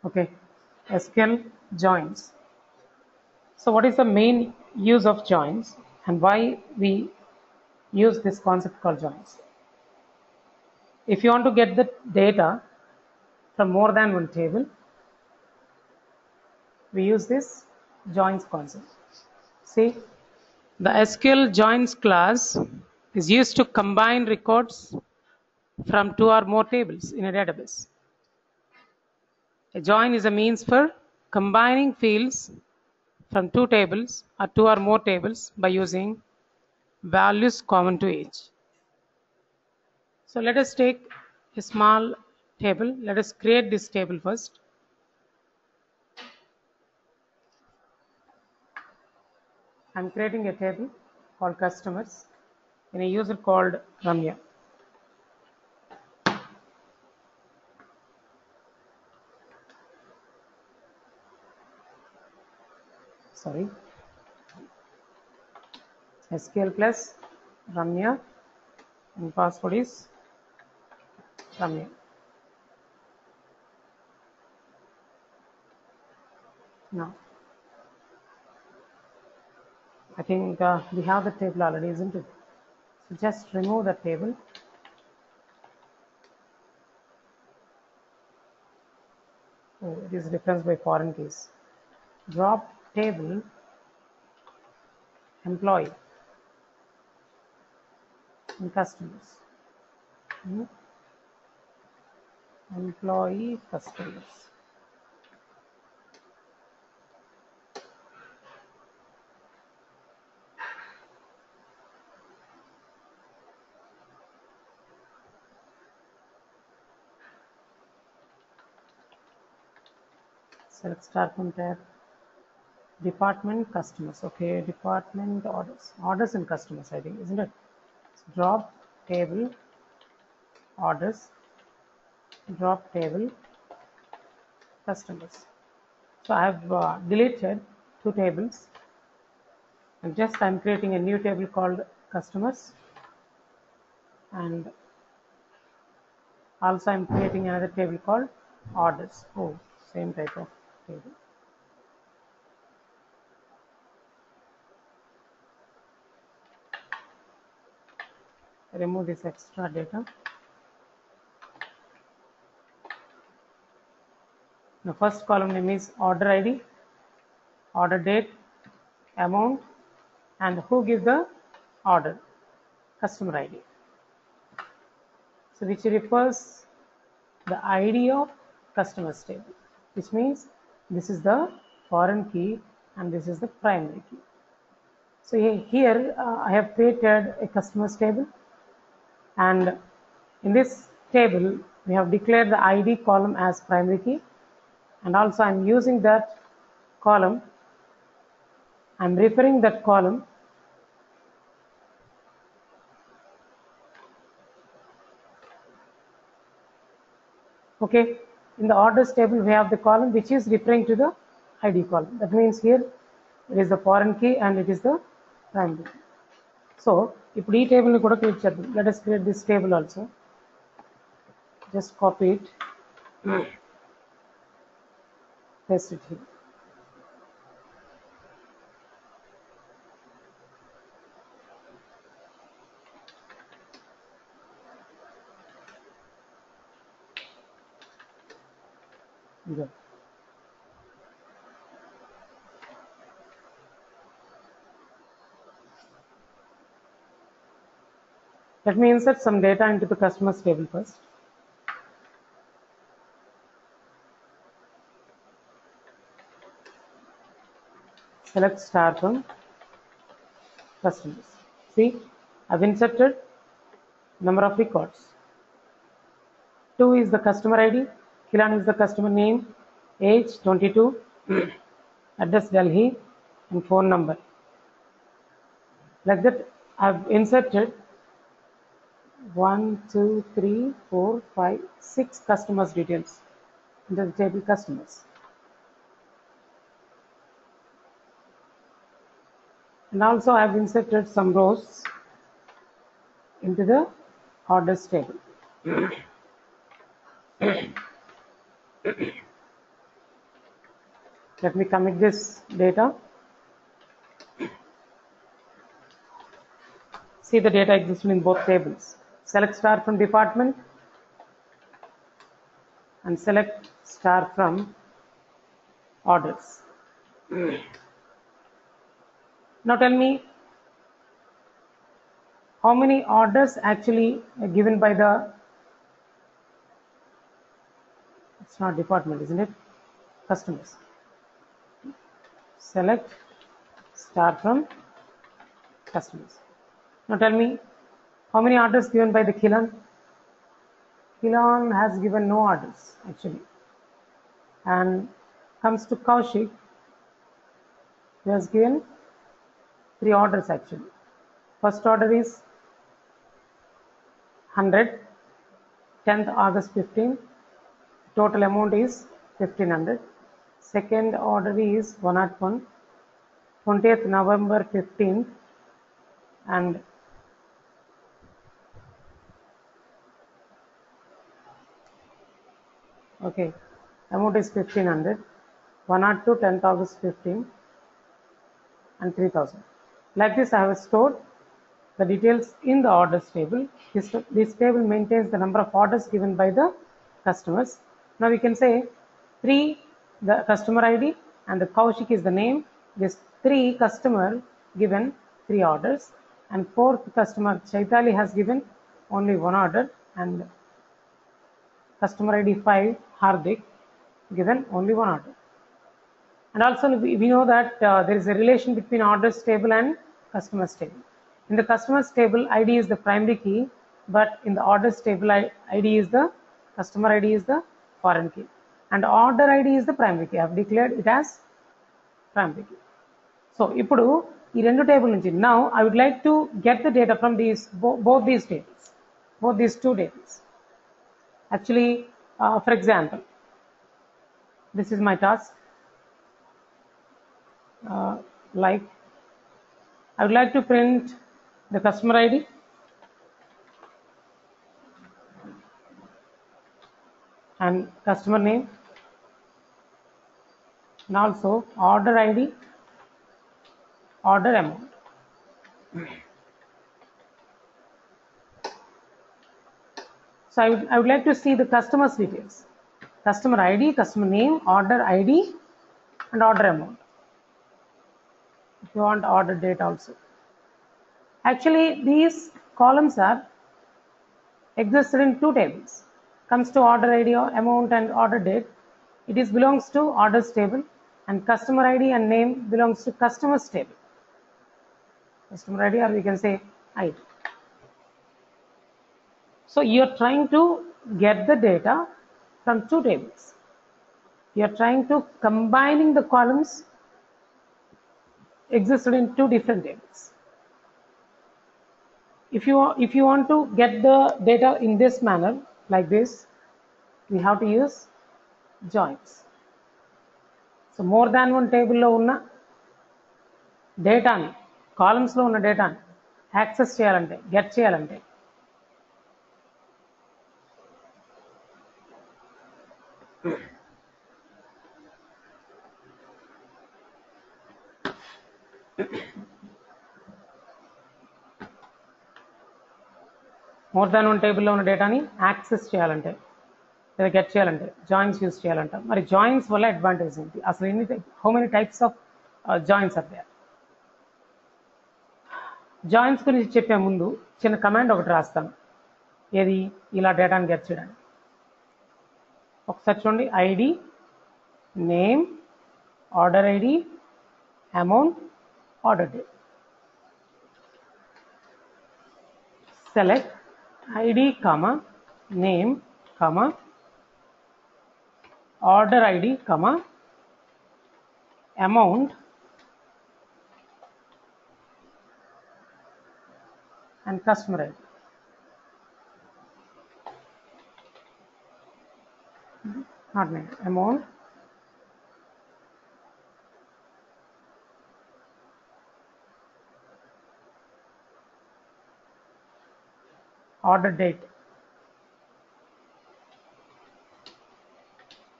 Okay, SQL joins. So what is the main use of joins and why we use this concept called joins? If you want to get the data from more than one table, we use this joins concept. See, the SQL joins class is used to combine records from two or more tables in a database. A join is a means for combining fields from two tables or two or more tables by using values common to each. So let us take a small table. Let us create this table first. I'm creating a table called customers in a user called Ramya. Sorry. SQL plus Ramya and password is Ramya. Now, I think we have the table already, isn't it? So just remove the table. Oh, it is referenced by foreign keys. Drop table employee in customers. Employee customers. Select start from tab. Department customers. Okay, department orders. Orders and customers, I think, isn't it? So drop table orders. Drop table customers. So I have deleted two tables and just I'm creating a new table called customers, and also I'm creating another table called orders. Oh, same type of table. Remove this extra data. The first column name is order ID, order date, amount, and who gives the order, customer ID. So which refers the ID of customers table, which means this is the foreign key and this is the primary key. So here I have created a customers table, and in this table we have declared the ID column as primary key, and also I'm using that column, I'm referring that column okay. In the orders table we have the column which is referring to the ID column. That means here it is the foreign key and it is the primary key. So ఇప్పుడు ఈ table ని కూడా create చేద్దాం. Let us create this table also. Just copy it, paste it here. Good. Let me insert some data into the customers table first. Select star from customers. See, I've inserted number of records. 2 is the customer ID, Kilan is the customer name, age 22, address Delhi, and phone number. Like that, I've inserted 1, 2, 3, 4, 5, 6 customers details into the table customers. And also I've inserted some rows into the orders table. Let me commit this data. See, the data existed in both tables. Select star from department and select star from orders. Now tell me how many orders actually given by the, it's not department, isn't it? Customers. Select star from customers. Now tell me how many orders given by the Kilan? Kilan has given no orders actually. And comes to Kaushik, he has given 3 orders actually. First order is 100, 10th August 15, total amount is 1500. Second order is 101, 20th November 15th, and okay, amount is 1500, 102, 10th August 15, and 3000. Like this, I have stored the details in the orders table. This table maintains the number of orders given by the customers. Now we can say 3, the customer ID, and the Kaushik is the name. This 3 customer given 3 orders, and 4th customer Chaitali has given only 1 order, and customer ID 5 Hardik given only 1 order. And also we know that there is a relation between orders table and customers table. In the customers table, ID is the primary key, but in the orders table, ID is the customer ID is the foreign key, and order ID is the primary key. I have declared it as primary key. So ఇప్పుడు ఈ రెండు table నుంచి now I would like to get the data from these both these tables, both these 2 tables. Actually, for example, this is my task. Like I would like to print the customer ID and customer name, and also order ID, order amount. So I would like to see the customer's details. Customer ID, customer name, order ID, and order amount. If you want order date also. Actually, these columns are existed in 2 tables. Comes to order ID, amount, and order date. It is belongs to orders table, and customer ID and name belongs to customers table. Customer ID, or we can say ID. So you are trying to get the data from 2 tables. You are trying to combining the columns existed in 2 different tables. If you want to get the data in this manner, like this, we have to use joins. So more than one table lo unna data ni, columns lo unna data ni access cheyalante, get cheyalante, more than one టేబుల్లో ఉన్న డేటాని access చేయాలంటే లేదా get చేయాలంటే joins use చేయాలంట. మరి joins వల్ల advantage ఏంటి, అసలు ఎన్ని how many types of joins are there? Joins గురించి చెప్పే ముందు చిన్న కమాండ్ ఒకటి రాస్తాను. ఏది, ఇలా డేటాని గెట్ చేయడానికి. ఒకసారి చూడండి, ID, name, order ID, amount, order date. Select ID, name, order ID, amount, and customer ID. Not name, amount, order date.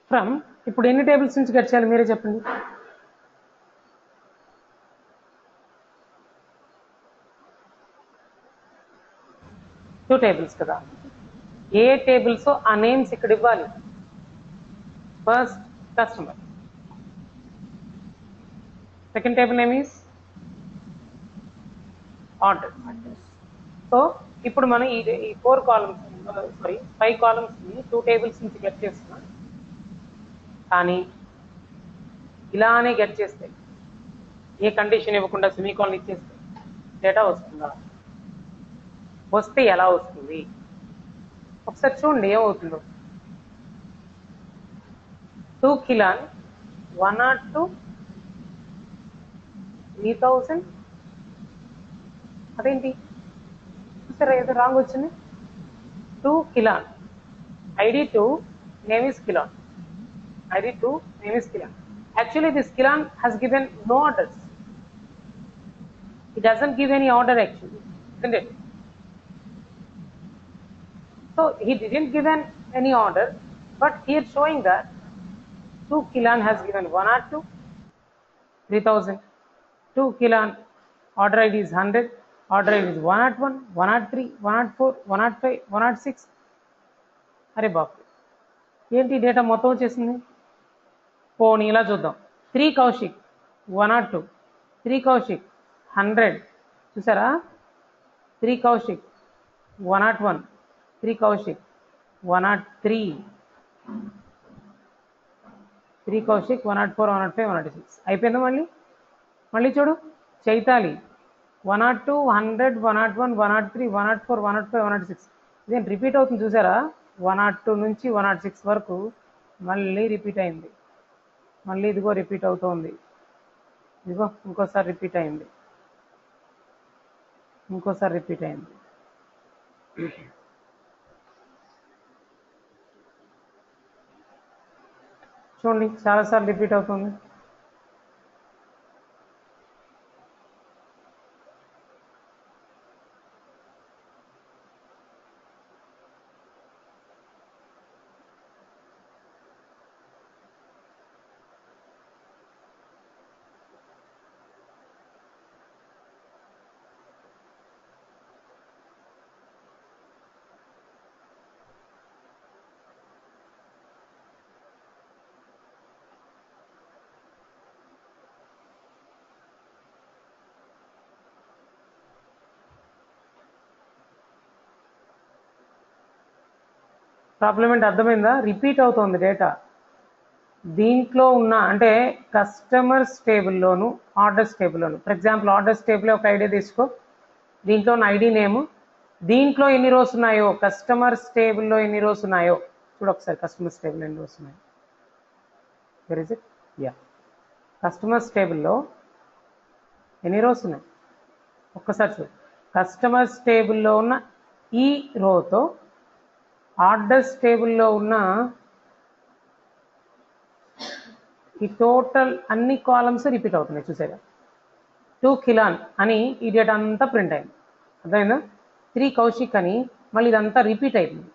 From ఇప్పుడు ఎన్ని టేబుల్స్ నుంచి గెట్ చేయాలి మీరే చెప్పండి. టూ టేబుల్స్ కదా, ఏ టేబుల్స్ ఆ నేమ్స్ ఇక్కడ ఇవ్వాలి. First customer, second table name is order. So ఇప్పుడు మనం ఈ 4 కాలమ్స్ సారీ 5 కాలమ్స్ ని 2 టేబుల్స్ నుంచి గెట్ చేస్తున్నాం. కానీ ఇలానే గెట్ చేస్తే, ఏ కండిషన్ ఇవ్వకుండా సెమీకోలన్ ఇచ్చేస్తే డేటా వస్తుందా? వస్తే ఎలా వస్తుంది ఒకసారి చూడండి ఏమవుతుందో. 2 కిలాన్ 102 3000. అదేంటి సరే ఏదో రాంగ్ వచ్చింది. 2 కిలాన్ ID 2 name is Kilan. ID 2 name is Kilan. Actually this Kilan has given no orders. It doesn't give any order actually, isn't it? So he didn't give any order, but here showing that 2 Kilan has given 102 3000. 2 Kilan order ID is 100, order ID is 101 103 104 105 106. అరే బాబు ఏంటి data మొత్తం వచ్చేసింది. పోనీ ఇలా చూద్దాం. 3 కౌశిక్ 102, 3 కౌశిక్ 100 చూసారా, 3 కౌశిక్ 101, 3 కౌశిక్ 103, 3 కౌశిక్ 104 105 106 అయిపోయిందా. మళ్ళీ చూడు చైతాలి 102 100 101 103 104 105 106. ఇదేం రిపీట్ అవుతుంది చూసారా. 102 నుంచి 106 వరకు మళ్ళీ రిపీట్ అయింది. మళ్ళీ ఇదిగో రిపీట్ అవుతోంది. ఇదిగో ఇంకోసారి రిపీట్ అయింది, ఇంకోసారి రిపీట్ అయింది. చూడండి చాలాసార్లు రిపీట్ అవుతుంది. ప్రాబ్లం ఏంటి అర్థమైందా. రిపీట్ అవుతుంది డేటా. దీంట్లో ఉన్న అంటే కస్టమర్స్ టేబుల్లోను ఆర్డర్స్ టేబుల్లోను. ఫర్ ఎగ్జాంపుల్ ఆర్డర్స్ టేబుల్ ఒక ఐడియా తీసుకో. దీంట్లో ఉన్న ఐడి నేమ్, దీంట్లో ఎన్ని రోస్ ఉన్నాయో, కస్టమర్స్ టేబుల్లో ఎన్ని రోస్ ఉన్నాయో చూడు ఒకసారి. కస్టమర్స్ టేబుల్ ఎన్ని రోస్ ఉన్నాయో, where is it, yeah customers టేబుల్లో ఎన్ని రోస్ ఉన్నాయి ఒక్కసారి చూడు. కస్టమర్స్ టేబుల్లో ఉన్న ఈ రోతో ఆర్డర్స్ టేబుల్లో ఉన్న ఈ టోటల్ అన్ని కాలమ్స్ రిపీట్ అవుతున్నాయి చూసారా. 2 కిలాన్ అని ఈ డేటా అంతా ప్రింట్ అయింది, అర్థమైందా. 3 కౌశిక్ అని మళ్ళీ ఇదంతా రిపీట్ అయింది.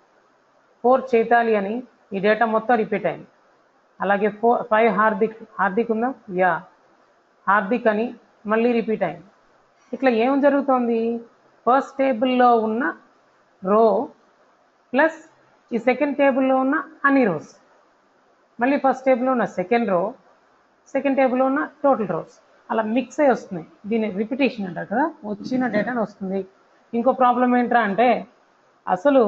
4 చైతాలి అని ఈ డేటా మొత్తం రిపీట్ అయింది. అలాగే 5 హార్దిక్ ఉందా, యా హార్దిక్ అని మళ్ళీ రిపీట్ అయింది. ఇట్లా ఏం జరుగుతోంది, ఫస్ట్ టేబుల్లో ఉన్న రో ప్లస్ ఈ సెకండ్ టేబుల్లో ఉన్న అన్ని రోస్, మళ్ళీ ఫస్ట్ టేబుల్లో ఉన్న సెకండ్ రో, సెకండ్ టేబుల్లో ఉన్న టోటల్ రోస్, అలా మిక్స్ అయ్యి వస్తున్నాయి. దీన్ని రిపిటేషన్ అంటారు కదా, వచ్చిన డేటాని వస్తుంది. ఇంకో ప్రాబ్లం ఏంట్రా అంటే అసలు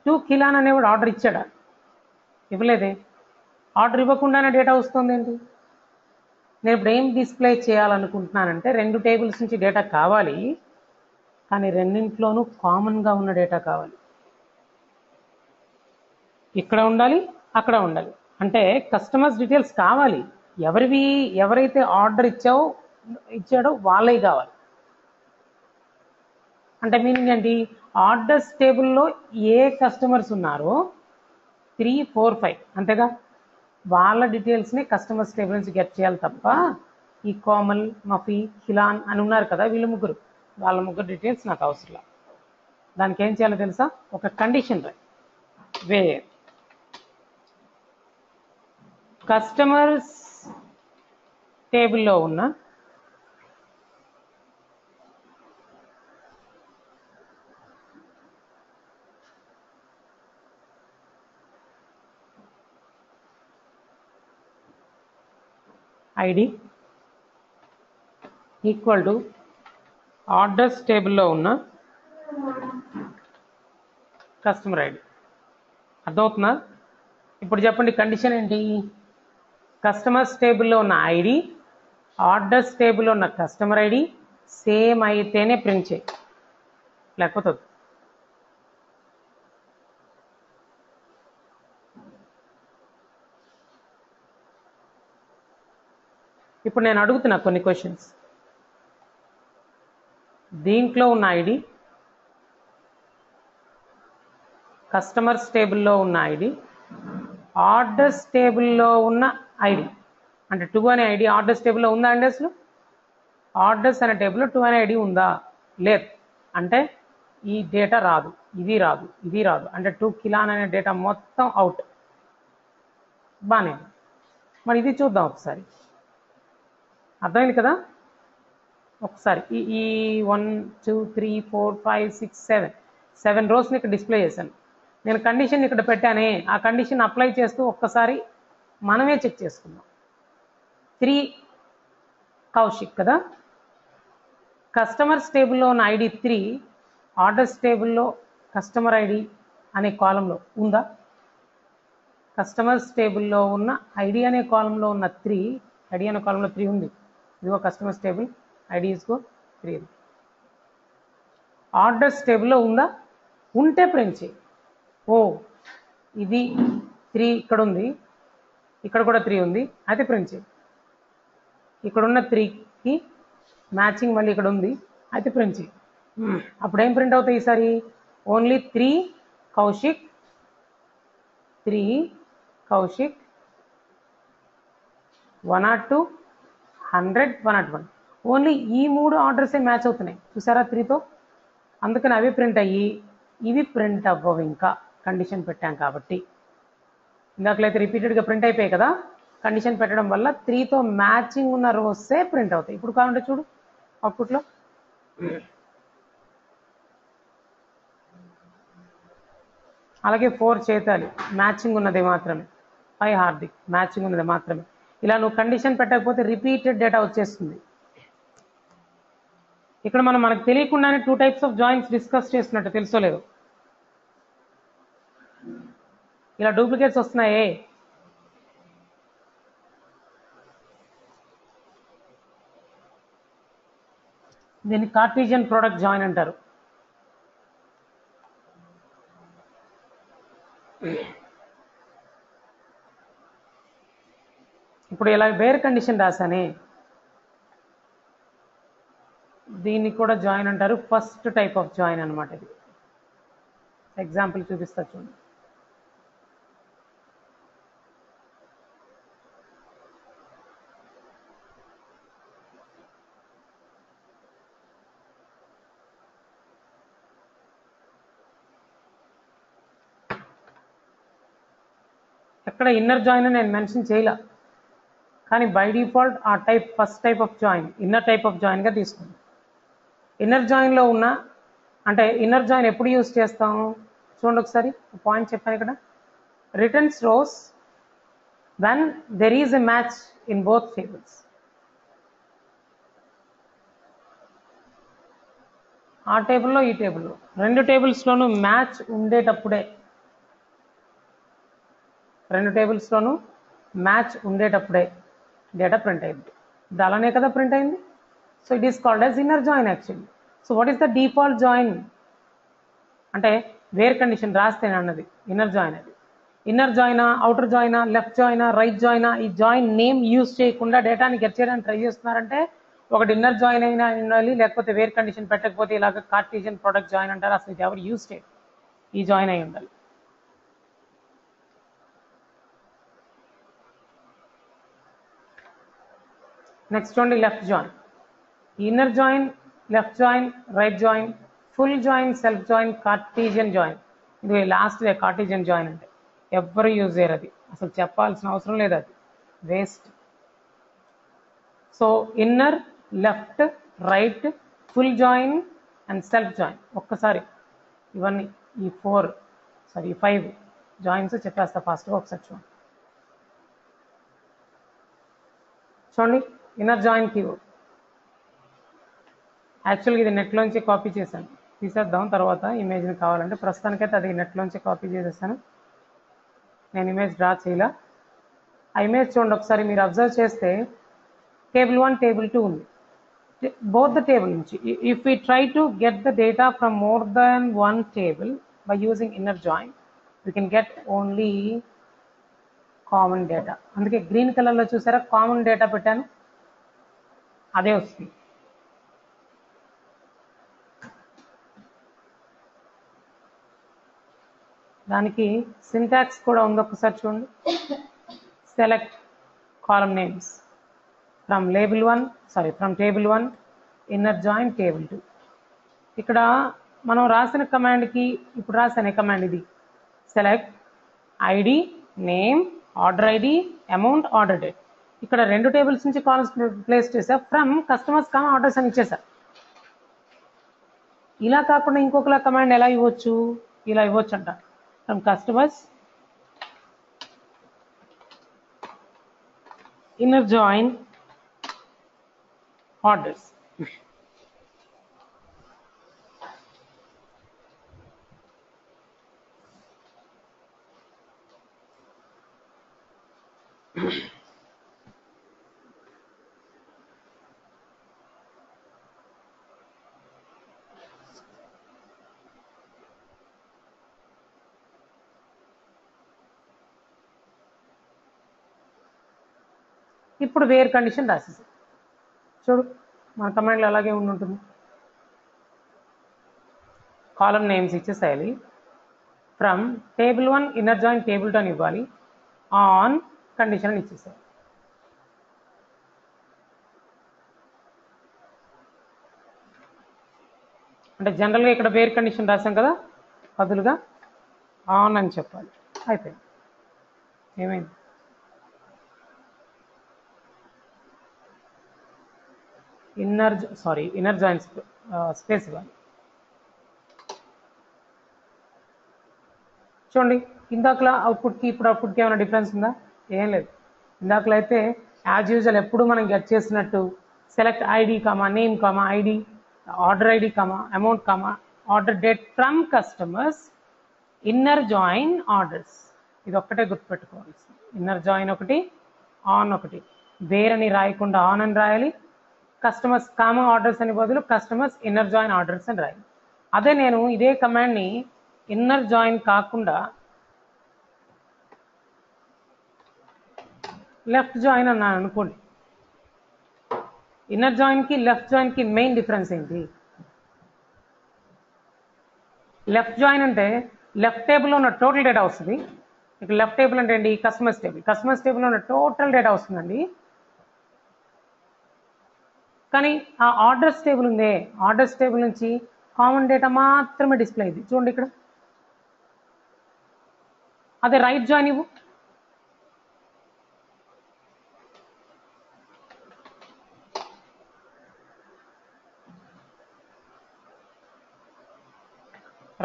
2 కిలాన్ అనేవాడు ఆర్డర్ ఇచ్చాడా, ఇవ్వలేదే. ఆర్డర్ ఇవ్వకుండానే డేటా వస్తుంది ఏంటి. నేను ఇప్పుడు ఏం డిస్ప్లే చేయాలనుకుంటున్నానంటే 2 టేబుల్స్ నుంచి డేటా కావాలి, కానీ రెండింట్లోనూ కామన్గా ఉన్న డేటా కావాలి. ఇక్కడ ఉండాలి, అక్కడ ఉండాలి. అంటే కస్టమర్స్ డీటెయిల్స్ కావాలి. ఎవరైతే ఆర్డర్ ఇచ్చాడో వాళ్ళే కావాలి. అంటే మీనింగ్ ఏంటి, ఆర్డర్స్ టేబుల్లో ఏ కస్టమర్స్ ఉన్నారో 3, 4, 5 అంతేగా, వాళ్ళ డీటెయిల్స్ని కస్టమర్స్ టేబుల్ నుంచి గెట్ చేయాలి తప్ప ఈ కోమల్, మఫీ, కిలాన్ అని ఉన్నారు కదా వీళ్ళు ముగ్గురు, వాళ్ళ ముగ్గురు డీటెయిల్స్ నాకు అవసరం. దానికి ఏం చేయాలో తెలుసా, ఒక కండిషన్ రాయి. where customers టేబుల్లో ఉన్న ఐడి ఈక్వల్ టు ఆర్డర్స్ టేబుల్లో ఉన్న కస్టమర్ ఐడి. అర్థమవుతుందా? ఇప్పుడు చెప్పండి కండిషన్ ఏంటి? కస్టమర్స్ టేబుల్లో ఉన్న ఐడి ఆర్డర్స్ టేబుల్లో ఉన్న కస్టమర్ ఐడి సేమ్ అయితేనే ప్రింట్ చేయి, లేకపోతే వద్దు. ఇప్పుడు నేను అడుగుతున్నా కొన్ని క్వశ్చన్స్. దీంట్లో ఉన్న ఐడి కస్టమర్స్ టేబుల్లో ఉన్న ఐడి ఆర్డర్స్ టేబుల్లో ఉన్న ఐడి అంటే 2 అనే ఐడి ఆర్డర్స్ టేబుల్లో ఉందా అండి? అసలు ఆర్డర్స్ అనే టేబుల్లో 2 అనే ఐడి ఉందా? లేదు. అంటే ఈ డేటా రాదు, ఇది రాదు, ఇది రాదు. అంటే 2 కిలాన్ అనే డేటా మొత్తం అవుట్. బాగానే. మరి ఇది చూద్దాం ఒకసారి. అర్థమైంది కదా? ఒకసారి ఈ 1 2 3 4 5 6 7 రోస్ని ఇక్కడ డిస్ప్లే చేశాను. నేను కండిషన్ ఇక్కడ పెట్టానే, ఆ కండిషన్ అప్లై చేస్తూ ఒక్కసారి మనమే చెక్ చేసుకుందాం. 3 కౌశిక్ కదా. కస్టమర్స్ టేబుల్లో ఉన్న ఐడి 3 ఆర్డర్స్ టేబుల్లో కస్టమర్ ఐడి అనే కాలంలో ఉందా? కస్టమర్స్ టేబుల్లో ఉన్న ఐడి అనే కాలంలో ఉన్న 3 ఐడి అనే కాలంలో 3 ఉంది. ఇదిగో కస్టమర్స్ టేబుల్ ఐడి ఇసుకో 3. ఆర్డర్స్ టేబుల్లో ఉందా? ఉంటే ప్రింట్ చేయి. ఓ ఇది 3 ఇక్కడ ఉంది, ఇక్కడ కూడా 3 ఉంది, అయితే ప్రింట్ చేయి. ఇక్కడ ఉన్న 3కి మ్యాచింగ్ మళ్ళీ ఇక్కడ ఉంది, అయితే ప్రింట్ చేయి. అప్పుడు ఏం ప్రింట్ అవుతాయి ఈసారి? ఓన్లీ 3 కౌశిక్ 102 100 101 ఓన్లీ ఈ 3 ఆర్డర్సే మ్యాచ్ అవుతున్నాయి. చూసారా 3తో? అందుకని అవి ప్రింట్ అయ్యి ఇవి ప్రింట్ అవ్వవు, ఇంకా కండిషన్ పెట్టాం కాబట్టి. ఇందాకలైతే రిపీటెడ్గా ప్రింట్ అయిపోయాయి కదా. కండిషన్ పెట్టడం వల్ల 3తో మ్యాచింగ్ ఉన్న రోసే ప్రింట్ అవుతాయి. ఇప్పుడు కావాలంటే చూడు అవుట్పుట్లో. అలాగే 4 చేతాలి మ్యాచింగ్ ఉన్నది మాత్రమే, 5 హార్దిక్ మ్యాచింగ్ ఉన్నది మాత్రమే. ఇలా నువ్వు కండిషన్ పెట్టకపోతే రిపీటెడ్ డేటా వచ్చేస్తుంది. ఇక్కడ మనకు తెలియకుండానే 2 టైప్స్ ఆఫ్ జాయిన్స్ డిస్కస్ చేస్తున్నట్టు తెలుసో లేదు. ఇలా డూప్లికేట్స్ వస్తున్నాయే, దీన్ని కార్టీజియన్ ప్రోడక్ట్ జాయిన్ అంటారు. ఇప్పుడు ఇలా వేర్ కండిషన్ రాసానే, దీన్ని కూడా జాయిన్ అంటారు. ఫస్ట్ టైప్ ఆఫ్ జాయిన్ అనమాట ఇది. ఎగ్జాంపుల్ చూపిస్తా చూడండి. ఎక్కడ ఇన్నర్ జాయిన్ నేను మెన్షన్ చేయలే, కానీ బై డిఫాల్ట్ ఆ type first type of join inner type of జాయిన్గా తీసుకుంది. ఇన్నర్ జాయిన్లో ఉన్న అంటే ఇన్నర్ జాయిన్ ఎప్పుడు యూజ్ చేస్తాం చూడండి ఒకసారి. పాయింట్ చెప్పాను ఇక్కడ. Returns rows when there is a match in both tables. ఆ టేబుల్లో ఈ టేబుల్లో 2 టేబుల్స్లోనూ మ్యాచ్ ఉండేటప్పుడే, 2 టేబుల్స్లోనూ మ్యాచ్ ఉండేటప్పుడే డేటా ప్రింట్ అయింది. ఇది అలానే కదా ప్రింట్ అయింది. So it is called as inner join actually. So what is the default join అంటే వేర్ కండిషన్ రాస్తేనే అన్నది ఇన్నర్ జాయిన్. అది ఇన్నర్ జాయినా, అవుటర్ జాయినా, లెఫ్ట్ జాయినా, రైట్ జాయినా, ఈ జాయిన్ నేమ్ యూజ్ చేయకుండా డేటాని గెట్ చేయడానికి ట్రై చేస్తున్నారంటే ఒకటి ఇన్నర్ జాయిన్ అయినా ఉండాలి, లేకపోతే వేర్ కండిషన్ పెట్టకపోతే ఇలాగ కార్టీజియన్ ప్రోడక్ట్ జాయిన్ అంటారు. అసలు ఇది ఎవరు యూజ్ చేయరు, ఈ జాయిన్ అయి ఉండాలి. Next only left join. Inner join, left join, right join, full join, self join, Cartesian join ఇది లాస్ట్ కార్టీజియన్ జాయిన్ అంటే ఎవ్వరు యూజ్ చేయరు, అది అసలు చెప్పాల్సిన అవసరం లేదు, అది waste. So inner, left, right, full join and self join. ఒక్కసారి ఇవన్నీ ఈ 5 జాయిన్స్ చెప్పేస్తా ఫాస్ట్గా, ఒకసారి చూడండి. చూడండి ఇన్నర్ జాయిన్ కీవర్డ్. యాక్చువల్గా ఇది నెట్లోంచి కాపీ చేశాను, తీసేద్దాం తర్వాత ఇమేజ్ని కావాలంటే. ప్రస్తుతానికైతే అది నెట్లోంచి కాపీ చేసేస్తాను, నేను ఇమేజ్ డ్రా చేయాల. ఆ ఇమేజ్ చూడండి ఒకసారి, మీరు అబ్జర్వ్ చేస్తే టేబుల్ 1 టేబుల్ 2 ఉంది, both the table నుంచి. If we try to get the data from more than one table by using inner join, we can get only common data. అందుకే green కలర్లో చూసారా కామన్ డేటా పెట్టాను, అదే వస్తుంది. దానికి సింటాక్స్ కూడా ఉంది, ఒకసారి చూడండి. Select column names from table 1 inner join table 2. ఇక్కడ మనం రాసిన కమాండ్కి ఇప్పుడు రాసిన కమాండ్ ఇది. Select ID, name, order ID, amount, order date. ఇక్కడ 2 టేబుల్స్ నుంచి కాలమ్స్ ప్లేస్ చేసా, ఫ్రమ్ కస్టమర్స్ కామా ఆర్డర్స్ అని ఇచ్చేసా. ఇలా కాకుండా ఇంకొకలా కమాండ్ ఎలా ఇవ్వచ్చు, ఇలా ఇవ్వచ్చు అంట. From customers inner join orders. ఇప్పుడు వేర్ కండిషన్ రాసేసి చూడు, మన కమాండ్లో అలాగే ఉంటుంది. కాలమ్ నేమ్స్ ఇచ్చేసేయాలి, from table 1 inner join table 2 అని ఇవ్వాలి, ఆన్ కండిషన్ అని ఇచ్చేసేయాలి. అంటే జనరల్గా ఇక్కడ వేర్ కండిషన్ రాసాం కదా, బదులుగా ఆన్ అని చెప్పాలి. అయిపోయింది. ఏమైంది, ఇన్నర్ జాయిన్ స్పేస్ ఇవ్వాలి. చూడండి ఇందాకలా అవుట్పుట్కి ఇప్పుడు అవుట్పుట్కి ఏమైనా డిఫరెన్స్ ఉందా? ఏం లేదు. ఇందాకలో అయితే యాజ్ యూజువల్ ఎప్పుడు మనం గెట్ చేసినట్టు select ID comma name comma ID, order ID comma amount comma order date from customers inner join orders. ఇది ఒక్కటే గుర్తుపెట్టుకోవాలి. ఇన్నర్ జాయిన్ ఒకటి, ఆన్ ఒకటి. వేరని రాయకుండా ఆన్ అని రాయాలి. కస్టమర్స్ కామా ఆర్డర్స్ అని బదులు కస్టమర్స్ ఇన్నర్ జాయిన్ ఆర్డర్స్ అని రాయాలి. అదే నేను ఇదే కమాండ్ని ఇన్నర్ జాయిన్ కాకుండా లెఫ్ట్ జాయిన్ అన్నాను అనుకోండి. ఇన్నర్ జాయిన్కి లెఫ్ట్ జాయిన్కి మెయిన్ డిఫరెన్స్ ఏంటి? లెఫ్ట్ జాయిన్ అంటే లెఫ్ట్ టేబుల్లో ఉన్న టోటల్ డేటా వస్తుంది. ఇక్కడ లెఫ్ట్ టేబుల్ అంటే ఏంటి? Customers table. కస్టమర్స్ టేబుల్లో ఉన్న టోటల్ డేటా వస్తుందండి. కానీ ఆ ఆర్డర్స్ టేబుల్ ఉందే, ఆర్డర్స్ టేబుల్ నుంచి కామన్ డేటా మాత్రమే డిస్ప్లే అయింది. చూడండి ఇక్కడ. అదే రైట్ జాయిన్ ఇవ్వు,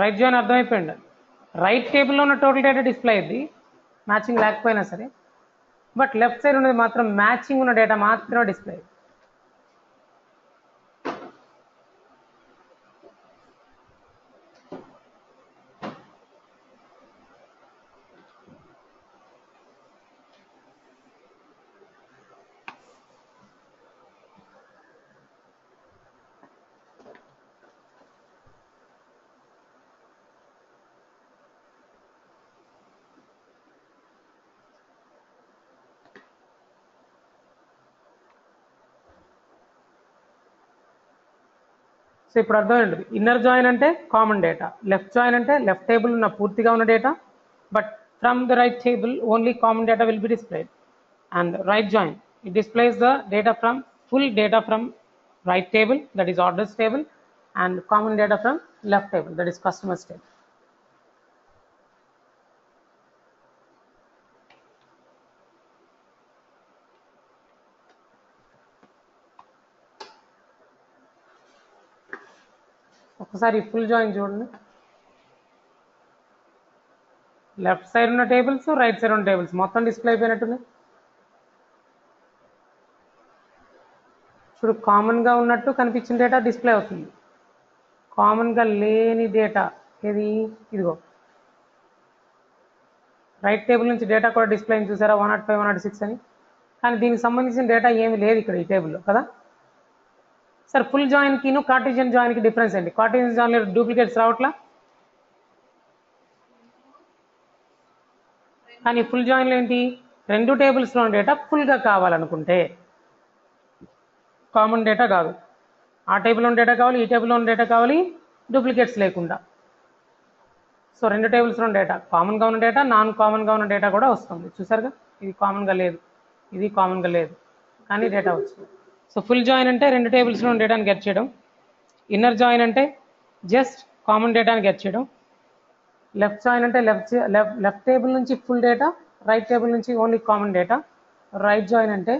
రైట్ జాయిన్ అర్థమైపోయింది. రైట్ టేబుల్లో ఉన్న టోటల్ డేటా డిస్ప్లే అయింది మ్యాచింగ్ లేకపోయినా సరే, బట్ లెఫ్ట్ సైడ్ ఉన్నది మాత్రం మ్యాచింగ్ ఉన్న డేటా మాత్రమే డిస్ప్లే అయింది. సో ఇప్పుడు అర్థమైంది. ఇన్నర్ జాయిన్ అంటే కామన్ డేటా, లెఫ్ట్ జాయిన్ అంటే లెఫ్ట్ టేబుల్ ఉన్న పూర్తిగా ఉన్న data, but from the right table only common data will be displayed. And right join it displays the data from full data from right table, that is orders table, and common data from left table, that is customers table. ఒకసారి full join చూడండి. Left side ఉన్న tables, right side ఉన్న tables మొత్తం display అయిపోయినట్టున్నాయి. చూడు, కామన్గా ఉన్నట్టు కనిపించిన data display అవుతుంది. కామన్గా లేని డేటా ఏది, ఇదిగో రైట్ టేబుల్ నుంచి డేటా కూడా డిస్ప్లే అయింది చూసారా, 105, 106 అని. కానీ దీనికి సంబంధించిన డేటా ఏమి లేదు ఇక్కడ ఈ టేబుల్లో కదా. సార్ ఫుల్ జాయిన్కిను కార్టీజియన్ జాయిన్కి డిఫరెన్స్ ఏంటి? కార్టీజియన్ జాయిన్లో డూప్లికేట్స్ రావట్లా, కానీ ఫుల్ జాయిన్లో ఏంటి, రెండు టేబుల్స్లో ఉన్న డేటా ఫుల్గా కావాలనుకుంటే కామన్ డేటా కాదు, ఆ టేబుల్లో ఉన్న డేటా కావాలి, ఈ టేబుల్లో ఉన్న డేటా కావాలి, డూప్లికేట్స్ లేకుండా. సో రెండు టేబుల్స్లో ఉన్న డేటా, కామన్గా ఉన్న డేటా, నాన్ కామన్గా ఉన్న డేటా కూడా వస్తుంది. చూసారుగా, ఇది కామన్గా లేదు, ఇది కామన్గా లేదు, కానీ డేటా వచ్చింది. సో ఫుల్ జాయిన్ అంటే రెండు టేబుల్స్లో ఉన్న డేటాని గెట్ చేయడం. ఇన్నర్ జాయిన్ అంటే జస్ట్ కామన్ డేటాని గెట్ చేయడం. లెఫ్ట్ జాయిన్ అంటే లెఫ్ట్ టేబుల్ నుంచి ఫుల్ డేటా, రైట్ టేబుల్ నుంచి only common data. Right join అంటే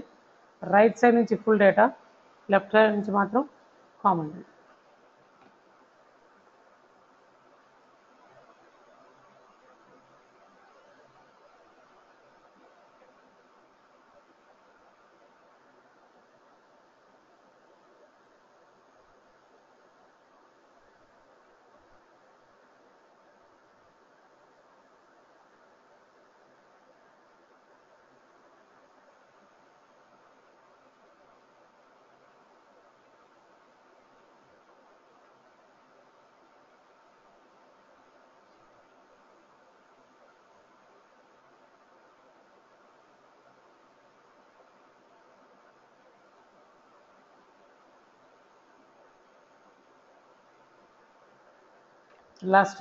రైట్ సైడ్ నుంచి ఫుల్ డేటా, లెఫ్ట్ సైడ్ నుంచి మాత్రం కామన్ డేటా. లాస్ట్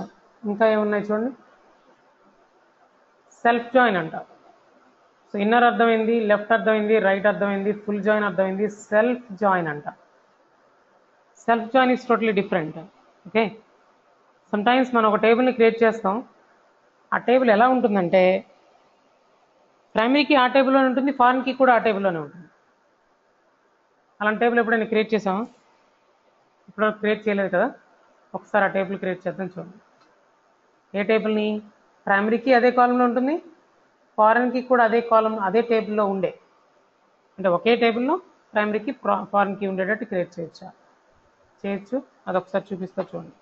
ఇంకా ఏమున్నాయి చూడండి. సెల్ఫ్ జాయిన్ అంట. సో ఇన్నర్ అర్థమైంది, లెఫ్ట్ అర్థమైంది, రైట్ అర్థమైంది, ఫుల్ జాయిన్ అర్థమైంది. సెల్ఫ్ జాయిన్ అంట. Self join is totally different. Okay, sometimes మనం ఒక టేబుల్ని క్రియేట్ చేస్తాం. ఆ టేబుల్ ఎలా ఉంటుందంటే ప్రైమరీకి ఆ టేబుల్లోనే ఉంటుంది, ఫారెన్కి కూడా ఆ టేబుల్లోనే ఉంటుంది. అలాంటి టేబుల్ ఎప్పుడైనా క్రియేట్ చేసామా? ఇప్పుడు క్రియేట్ చేయలేదు కదా. ఒకసారి ఆ టేబుల్ క్రియేట్ చేద్దాం చూడండి. ఏ టేబుల్ని? ప్రైమరీకి అదే కాలంలో ఉంటుంది, ఫారెన్కి కూడా అదే కాలం అదే టేబుల్లో ఉండే, అంటే ఒకే టేబుల్లో ప్రైమరీకి ఫారెన్కి ఉండేటట్టు క్రియేట్ చేయొచ్చా? చేయొచ్చు. అదొకసారి చూపిస్తా చూడండి.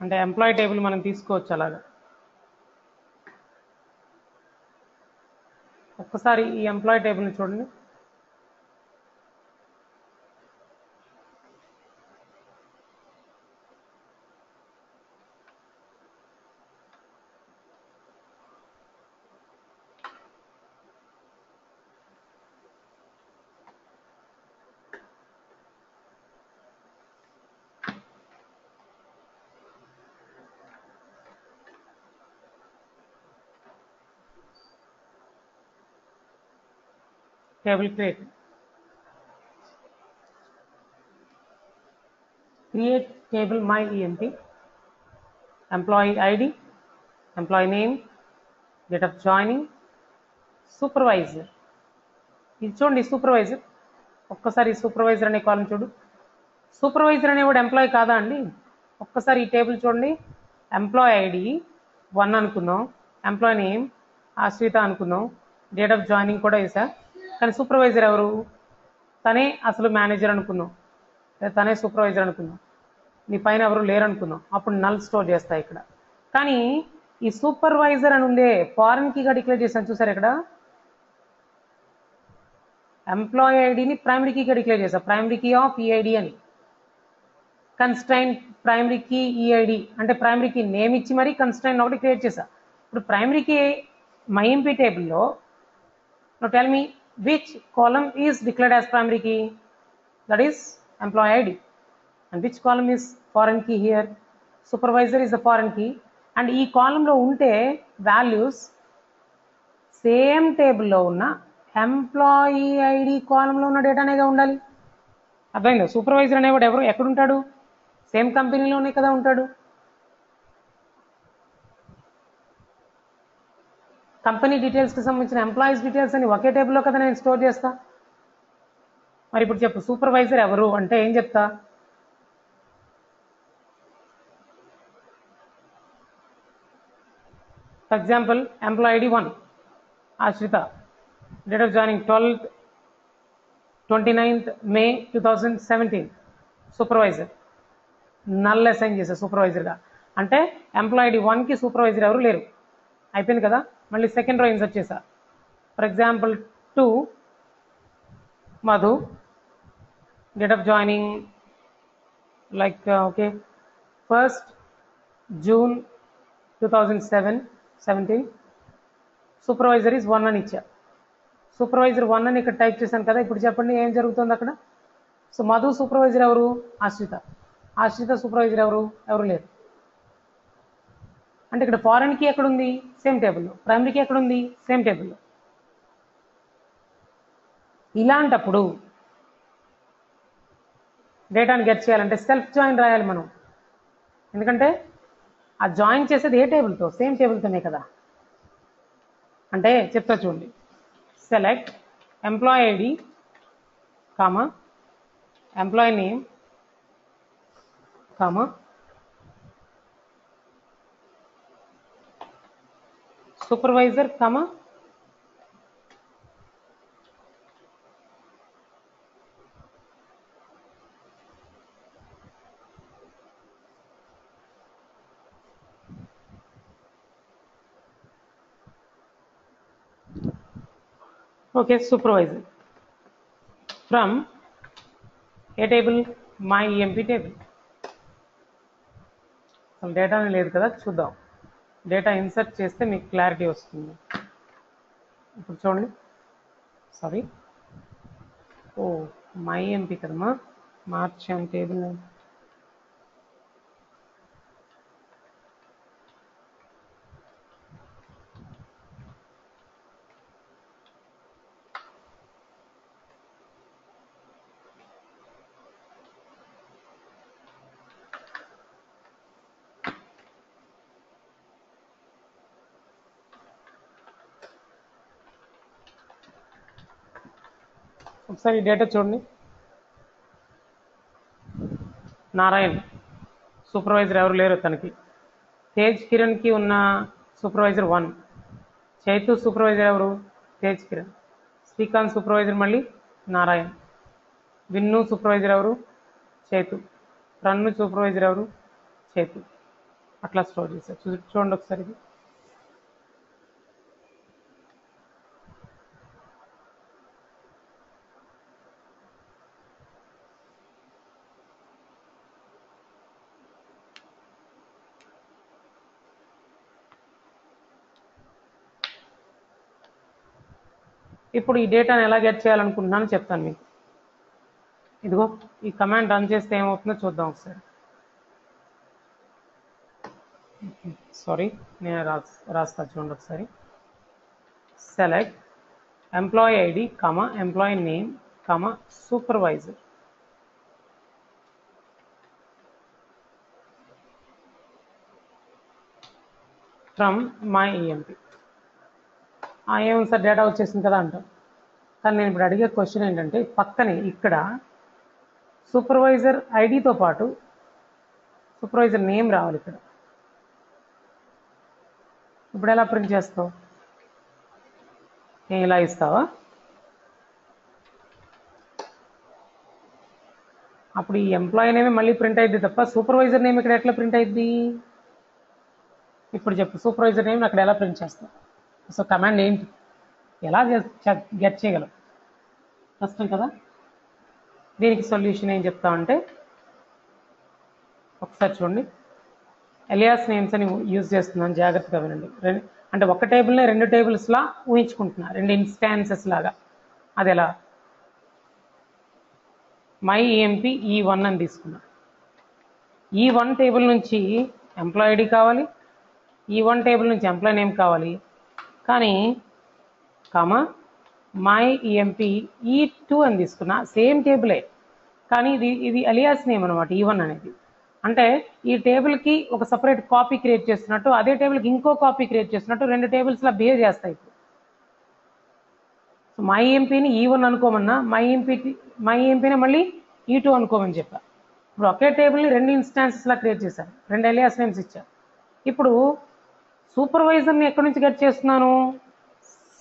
అంటే ఎంప్లాయీ టేబుల్ మనం తీసుకోవచ్చు అలాగా. ఒక్కసారి ఈ ఎంప్లాయీ టేబుల్ని చూడండి. Table create. Create table my EMP. Employee ID, employee name, date of joining, supervisor. ఇది చూడండి సూపర్వైజర్. ఒక్కసారి సూపర్వైజర్ అనే కాలం చూడు. సూపర్వైజర్ అనేవాడు ఎంప్లాయీ కాదా అండి? ఒక్కసారి ఈ టేబుల్ చూడండి. ఎంప్లాయీ ఐడి 1 అనుకుందాం, ఎంప్లాయీ నేమ్ ఆశ్రిత అనుకుందాం, డేట్ ఆఫ్ జాయినింగ్ కూడా వేసా. కానీ సూపర్వైజర్ ఎవరు? తనే అసలు మేనేజర్ అనుకుందాం, లేదా తనే సూపర్వైజర్ అనుకుందాం, మీ పైన ఎవరు లేరు అనుకుందాం. అప్పుడు నల్ స్టోర్ చేస్తాయి ఇక్కడ. కానీ ఈ సూపర్వైజర్ అని ఉండే ఫారెన్ కీగా డిక్లేర్ చేశాను చూసారు ఇక్కడ. ఎంప్లాయీ ఐడిని ప్రైమరీ కీగా డిక్లేర్ చేశా, ప్రైమరీ కీ ఆఫ్ ఈఐడి అని. కన్స్ట్రైంట్ ప్రైమరీ కీ ఈఐడి అంటే ప్రైమరీ కీ నేమ్ ఇచ్చి మరీ కన్స్ట్రైంట్ ఒకటి క్రియేట్ చేశా. ఇప్పుడు ప్రైమరీ కీ మైఎంపీ టేబుల్లో now tell me which column is declared as primary key? That is employee ID. And which column is foreign key here? Supervisor is the foreign key. And ఈ కాలంలో ఉంటే values same టేబుల్లో ఉన్న employee ID కాలంలో ఉన్న డేటానేగా ఉండాలి. అర్థమైందా? Supervisor అనేవాడు ఎవరు ఎక్కడుంటాడు? సేమ్ కంపెనీలోనే కదా ఉంటాడు. కంపెనీ డీటెయిల్స్కి సంబంధించిన ఎంప్లాయీస్ డీటెయిల్స్ అని ఒకే టేబుల్లో కదా నేను స్టోర్ చేస్తా. మరి ఇప్పుడు చెప్పు సూపర్వైజర్ ఎవరు అంటే ఏం చెప్తా? ఫర్ ఎగ్జాంపుల్ ఎంప్లాయీ ఐడి 1 ఆశ్రిత, date of joining 29th May 2017, supervisor. Null assign చేశారు సూపర్వైజర్గా. అంటే ఎంప్లాయీ ఐడి 1కి సూపర్వైజర్ ఎవరు లేరు. అయిపోయింది కదా. మళ్ళీ సెకండ్ రో ఇన్సర్ట్ చేశా. For example 2 Madhu, date of joining like okay 1st June 2017, supervisor is 1 అని ఇచ్చా. సూపర్వైజర్ 1 అని ఇక్కడ టైప్ చేశాను కదా. ఇప్పుడు చెప్పండి ఏం జరుగుతుంది అక్కడ. సో మధు సూపర్వైజర్ ఎవరు? ఆశ్రిత. ఆశ్రిత సూపర్వైజర్ ఎవరు? ఎవరు లేరు. అంటే ఇక్కడ ఫారెన్కి ఎక్కడుంది? సేమ్ టేబుల్లో. ప్రైమరీకి ఎక్కడుంది? సేమ్ టేబుల్లో. ఇలాంటప్పుడు డేటాని గెట్ చేయాలంటే సెల్ఫ్ జాయిన్ రాయాలి మనం. ఎందుకంటే ఆ జాయిన్ చేసేది ఏ టేబుల్తో? సేమ్ టేబుల్తోనే కదా. అంటే చెప్తా చూడండి. Select employee ID comma employee name comma supervisor comma okay supervisor from A table? My EMP table. అసలు డేటానే లేదు కదా, చూద్దాం. డేటా ఇన్సర్ట్ చేస్తే మీకు క్లారిటీ వస్తుంది. ఇప్పుడు చూడండి. సారీ, ఓ మై ఎంపీ కదమ్మా, మార్చాం టేబుల్. ఒకసారి డేటా చూడండి. నారాయణ్ సూపర్వైజర్ ఎవరు లేరు తనకి. తేజ్ కిరణ్కి ఉన్న సూపర్వైజర్ 1. చైతు సూపర్వైజర్ ఎవరు? తేజ్ కిరణ్. శ్రీకాంత్ సూపర్వైజర్ మళ్ళీ నారాయణ్. విన్ను సూపర్వైజర్ ఎవరు? చైతు. రన్ను సూపర్వైజర్ ఎవరు? చైతు. అట్లా స్టోర్ చేశారు. చూడండి ఒకసారి. ఇప్పుడు ఈ డేటాను ఎలా గెట్ చేయాలనుకుంటున్నానో చెప్తాను మీకు. ఇదిగో ఈ కమాండ్ రన్ చేస్తే ఏమవుతుందో చూద్దాం ఒకసారి. సారీ, నేను రాస్తా చూడండి ఒకసారి. Select employee ID comma employee name comma supervisor from my EMP. ఏముంది సార్ డేటా వచ్చేసింది కదా అంటాం. కానీ నేను ఇప్పుడు అడిగే క్వశ్చన్ ఏంటంటే పక్కనే ఇక్కడ సూపర్వైజర్ ఐడితో పాటు సూపర్వైజర్ నేమ్ రావాలి ఇక్కడ. ఇప్పుడు ఎలా ప్రింట్ చేస్తావు? నేను ఇలా ఇస్తావా? అప్పుడు ఈ ఎంప్లాయీ నేమే మళ్ళీ ప్రింట్ అయింది తప్ప సూపర్వైజర్ నేమ్ ఇక్కడ ఎట్లా ప్రింట్ అయింది? ఇప్పుడు చెప్పు, సూపర్వైజర్ నేమ్ అక్కడ ఎలా ప్రింట్ చేస్తావు? సో కమాండ్ ఏంటి? ఎలా గెట్ చేయగలం? కష్టం కదా. దీనికి సొల్యూషన్ ఏం చెప్తామంటే ఒకసారి చూడండి. ఎలియాస్ నేమ్స్ అని యూజ్ చేస్తున్నాను, జాగ్రత్తగా వినండి. అంటే ఒక టేబుల్నే 2 టేబుల్స్లా ఊహించుకుంటున్నా, 2 ఇన్స్టాన్సెస్ లాగా. అది ఎలా? మై ఈఎంపీ E1 అని తీసుకున్నా. E1 టేబుల్ నుంచి ఎంప్లాయీ ఐడి కావాలి, E1 టేబుల్ నుంచి ఎంప్లాయీ నేమ్ కావాలి. కానీ కామా మై ఈఎంపీ E2 అని తీసుకున్నా. సేమ్ టేబులే కానీ ఇది అలియాస్ నేమ్ అనమాట E1 అనేది. అంటే ఈ టేబుల్కి ఒక సపరేట్ కాపీ క్రియేట్ చేస్తున్నట్టు, అదే టేబుల్కి ఇంకో కాపీ క్రియేట్ చేస్తున్నట్టు 2 టేబుల్స్లా బిహేవ్ చేస్తాయి. ఇప్పుడు సో మై ఈఎంపీని E1 అనుకోమన్నా మై ఈఎంపీ మై ఎంపీనే మళ్ళీ E2 అనుకోమని చెప్పా. ఇప్పుడు ఒకే టేబుల్ని 2 ఇన్స్టాన్సెస్లా క్రియేట్ చేశాను, 2 ఎలియాస్ నేమ్స్ ఇచ్చాను. ఇప్పుడు సూపర్వైజర్ని ఎక్కడి నుంచి గెట్ చేస్తున్నాను?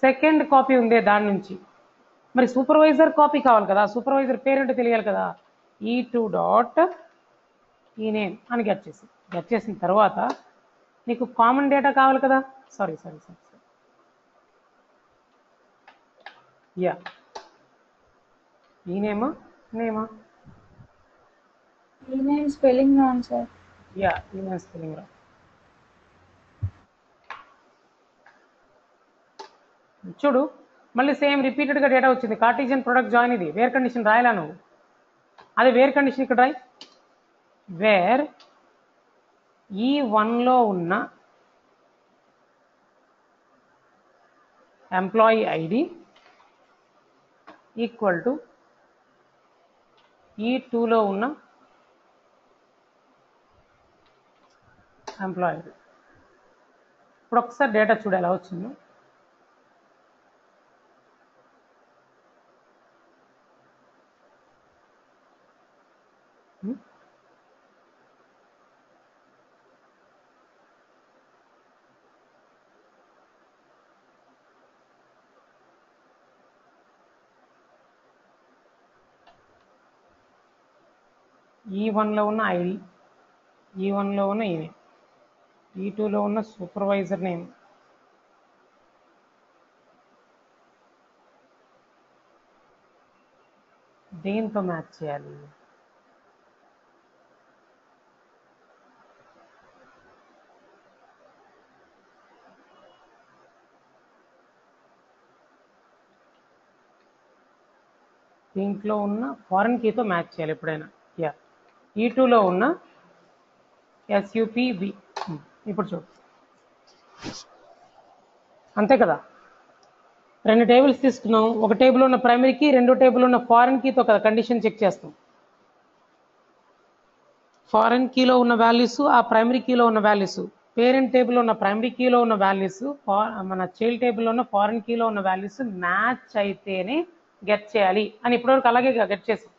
సెకండ్ కాపీ ఉందే దాని నుంచి. మరి సూపర్వైజర్ కాపీ కావాలి కదా, సూపర్వైజర్ పేరెంట్ తెలియాలి కదా. E2 డాట్ ఈ నేమ్ అని గెట్ చేసిన తర్వాత నీకు కామన్ డేటా కావాలి కదా. సారీ యా, ఈ నేమా ఈ name spelling wrong sir. Yeah, ఈ నేమ్ స్పెల్లింగ్ రాంగ్. చూడు మళ్ళీ సేమ్ రిపీటెడ్గా డేటా వచ్చింది. కార్టీజియన్ ప్రొడక్ట్ జాయిన్, ఇది వేర్ కండిషన్ రాయలా నువ్వు. అదే వేర్ కండిషన్ ఇక్కడ రాయి. వేర్ E1లో ఉన్న ఎంప్లాయీ ఐడి ఈక్వల్ టు E2లో ఉన్న ఎంప్లాయీ ఐడి. ఇప్పుడు ఒకసారి డేటా చూడు ఎలా వచ్చిందో. E1లో ఉన్న ఐడి, E1లో ఉన్న ఈ నేమ్, E2లో ఉన్న సూపర్వైజర్ నేమ్, దేంతో మ్యాచ్ చేయాలి? దీంట్లో ఉన్న ఫారెన్ కీతో మ్యాచ్ చేయాలి ఎప్పుడైనా. యా, E2లో ఉన్న SUPB. ఇప్పుడు చూడు, అంతే కదా. 2 టేబుల్స్ తీసుకున్నాం, ఒక టేబుల్ ఉన్న ప్రైమరీకి, 2 టేబుల్ ఉన్న ఫారెన్ కీతో కదా కండిషన్ చెక్ చేస్తాం. ఫారెన్ కీలో ఉన్న వాల్యూస్, ఆ ప్రైమరీ కీలో ఉన్న వాల్యూస్, పేరెంట్ టేబుల్లో ఉన్న ప్రైమరీ కీలో ఉన్న వాల్యూస్, మన చైల్డ్ టేబుల్లో ఉన్న ఫారెన్ కీలో ఉన్న వాల్యూస్ మ్యాచ్ అయితేనే గెట్ చేయాలి అని ఇప్పటివరకు అలాగే గెట్ చేసాం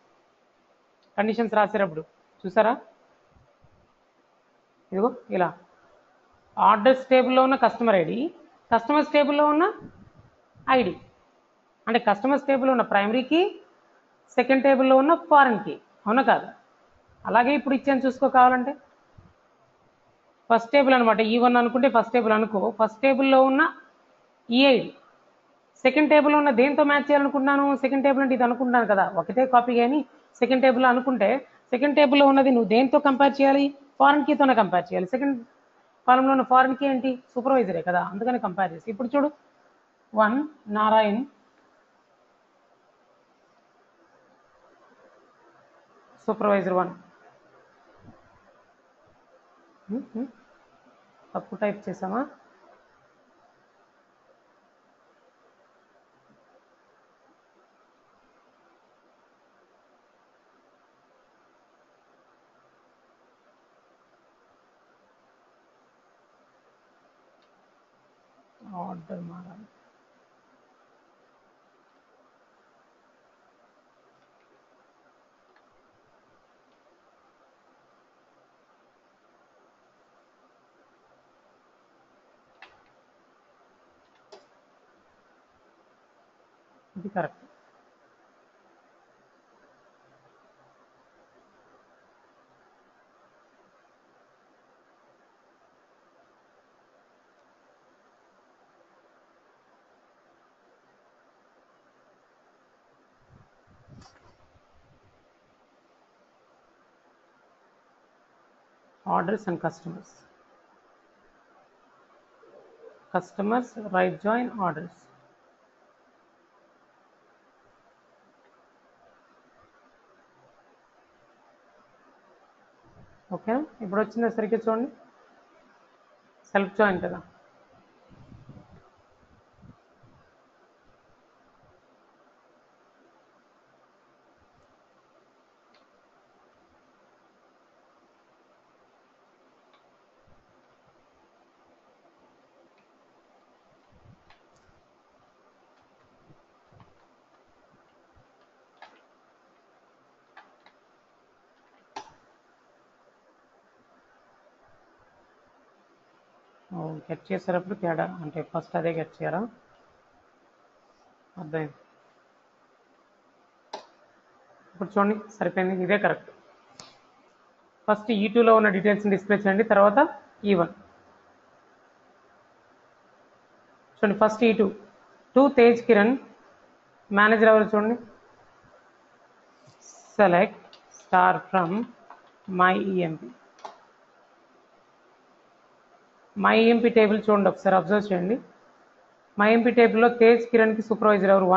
కండిషన్స్ రాసేటప్పుడు. చూసారా, ఇదిగో ఇలా ఆర్డర్స్ టేబుల్లో ఉన్న కస్టమర్ ఐడి, కస్టమర్స్ టేబుల్లో ఉన్న ఐడి, అంటే కస్టమర్స్ టేబుల్లో ఉన్న ప్రైమరీకి, సెకండ్ టేబుల్లో ఉన్న ఫారెన్కి. అవునా కాదు? అలాగే ఇప్పుడు ఇచ్చాను చూసుకో కావాలంటే. ఫస్ట్ టేబుల్ అనమాట, E1 అనుకుంటే ఫస్ట్ టేబుల్ అనుకో. ఫస్ట్ టేబుల్లో ఉన్న EID, సెకండ్ టేబుల్లో ఉన్న దేంతో మ్యాచ్ చేయాలనుకుంటున్నాను? సెకండ్ టేబుల్ అంటే ఇది అనుకుంటున్నాను కదా, ఒకటే కాపీ. కానీ సెకండ్ టేబుల్లో అనుకుంటే సెకండ్ టేబుల్లో ఉన్నది నువ్వు దేంతో కంపేర్ చేయాలి? ఫారెన్ కీతోనే కంపేర్ చేయాలి. సెకండ్ కాలంలో ఉన్న ఫారెన్ కీ ఏంటి? సూపర్వైజరే కదా, అందుకని కంపేర్ చేసి. ఇప్పుడు చూడు, 1 నారాయణ్ సూపర్వైజర్ 1. తప్పు టైప్ చేసామా? ఆర్డర్ మారాలి. ఇది correct. Orders and customers. Customers right join orders. Okay, ఇప్పుడు వచ్చిందా సరిగ్గా చూడండి. సెల్ఫ్ జాయిన్ కదా. గెట్ చేసేటప్పుడు తేడా అంటే ఫస్ట్ అదే గెట్ చేయరా? అర్థమైంది. ఇప్పుడు చూడండి సరిపోయింది, ఇదే కరెక్ట్. ఫస్ట్ E2లో ఉన్న డీటెయిల్స్ని డిస్ప్లే చేయండి, తర్వాత E1. చూడండి first E2 Tej Kiran, manager ఎవరు చూడండి. Select star from my EMP. My EMP table చూడండి, ఒకసారి అబ్జర్వ్ చేయండి. మై ఈఎంపీ టేబుల్లో తేజ్ కిరణ్కి సూపర్వైజర్ ఎవరు?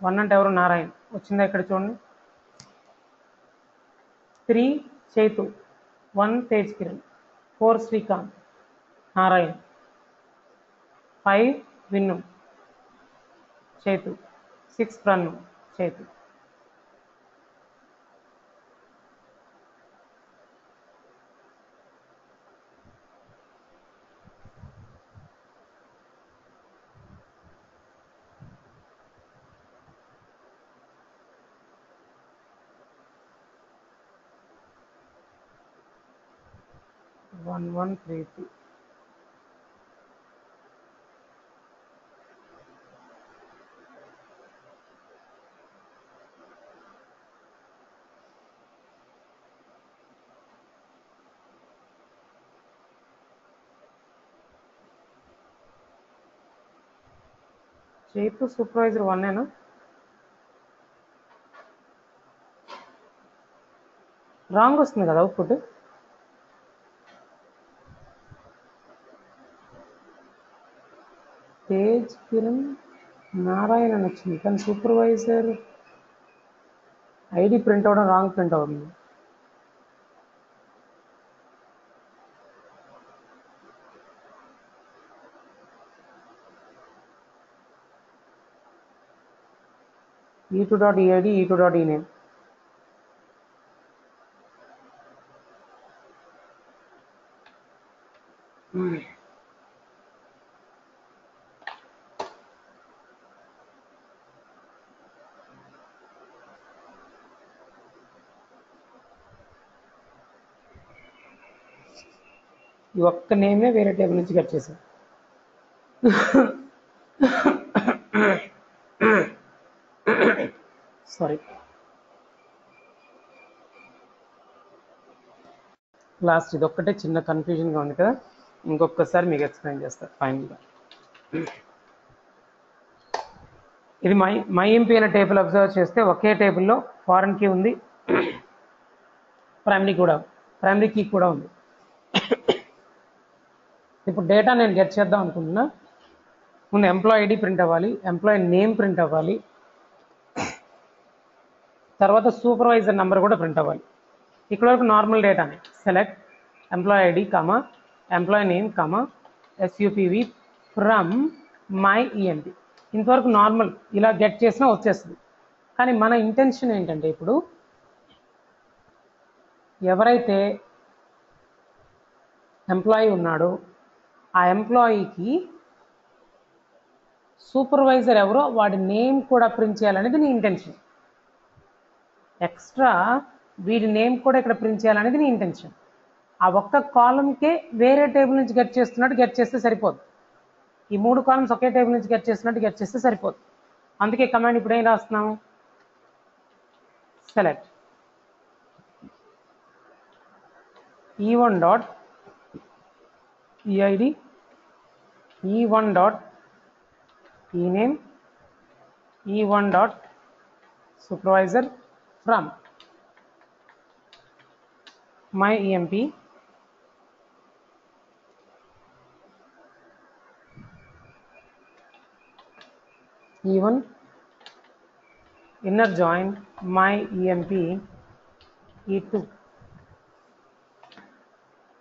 1 అంటే ఎవరు? నారాయణ్. వచ్చిందా ఇక్కడ చూడండి. 3 చైతు, 1 తేజ్ కిరణ్, 4 శ్రీకాంత్, నారాయణ్, 5 విన్ను, చైతు, 6 ప్రన్ను, చైతు. వన్ 3 చైతు సూపర్వైజర్ 1ఏనా? రాంగ్ వస్తుంది కదా అవుట్పుట్. తేజ్ కిరణ్ నారాయణ అని వచ్చింది, కానీ సూపర్వైజర్ ఐడి ప్రింట్ అవ్వడం రాంగ్ ప్రింట్ అవుతుంది. E2.eid, E2.ename. ఈ ఒక్క నేమే వేరే టేబుల్ నుంచి కట్ చేశాను. సారీ. లాస్ట్ ఇది ఒక్కటే చిన్న కన్ఫ్యూజన్గా ఉంది కదా, ఇంకొకసారి మీకు ఎక్స్ప్లెయిన్ చేస్తారు ఫైనల్గా. ఇది మై ఎంపీ అనే టేబుల్ అబ్జర్వ్ చేస్తే ఒకే టేబుల్లో ఫారెన్ కీ ఉంది, ప్రైమరీ కీ కూడా ఉంది. ఇప్పుడు డేటా నేను గెట్ చేద్దాం అనుకుంటున్నా. ముందు ఎంప్లాయీ ఐడి ప్రింట్ అవ్వాలి, ఎంప్లాయీ నేమ్ ప్రింట్ అవ్వాలి, తర్వాత సూపర్వైజర్ నెంబర్ కూడా ప్రింట్ అవ్వాలి. ఇక్కడ వరకు నార్మల్ డేటానే. Select employee ID comma employee name comma SUPV from my EMP. ఇంతవరకు నార్మల్, ఇలా గెట్ చేసినా వచ్చేస్తుంది. కానీ మన ఇంటెన్షన్ ఏంటంటే ఇప్పుడు ఎవరైతే ఎంప్లాయీ ఉన్నాడో ఆ ఎంప్లాయీకి సూపర్వైజర్ ఎవరో వాడి నేమ్ కూడా ప్రింట్ చేయాలనేది నీ ఇంటెన్షన్. ఎక్స్ట్రా వీడి నేమ్ కూడా ఇక్కడ ప్రింట్ చేయాలనేది నీ ఇంటెన్షన్. ఆ ఒక్క కాలంకే వేరే టేబుల్ నుంచి గెట్ చేస్తున్నట్టు గెట్ చేస్తే సరిపోదు. ఈ 3 కాలమ్స్ ఒకే టేబుల్ నుంచి గెట్ చేస్తున్నట్టు గెట్ చేస్తే సరిపోదు. అందుకే కమాండ్ ఇప్పుడు ఏం రాస్తున్నాము? Select E1 dot EID, E1 dot ENAME, E1 dot supervisor from my EMP, E1 inner join my EMP E2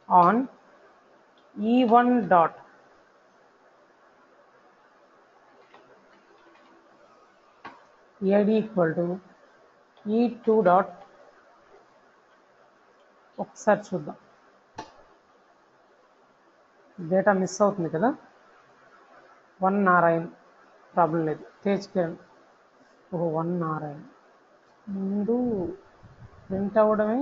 on E1 dot EID equal to E2 dot. ఒకసారి చూద్దాం, డేటా మిస్ అవుతుంది కదా. 1 నారాయణ్, ప్రాబ్లం లేదు. తేజ్ కిరణ్, 1 నారాయణ్ ముందు print అవ్వడమే.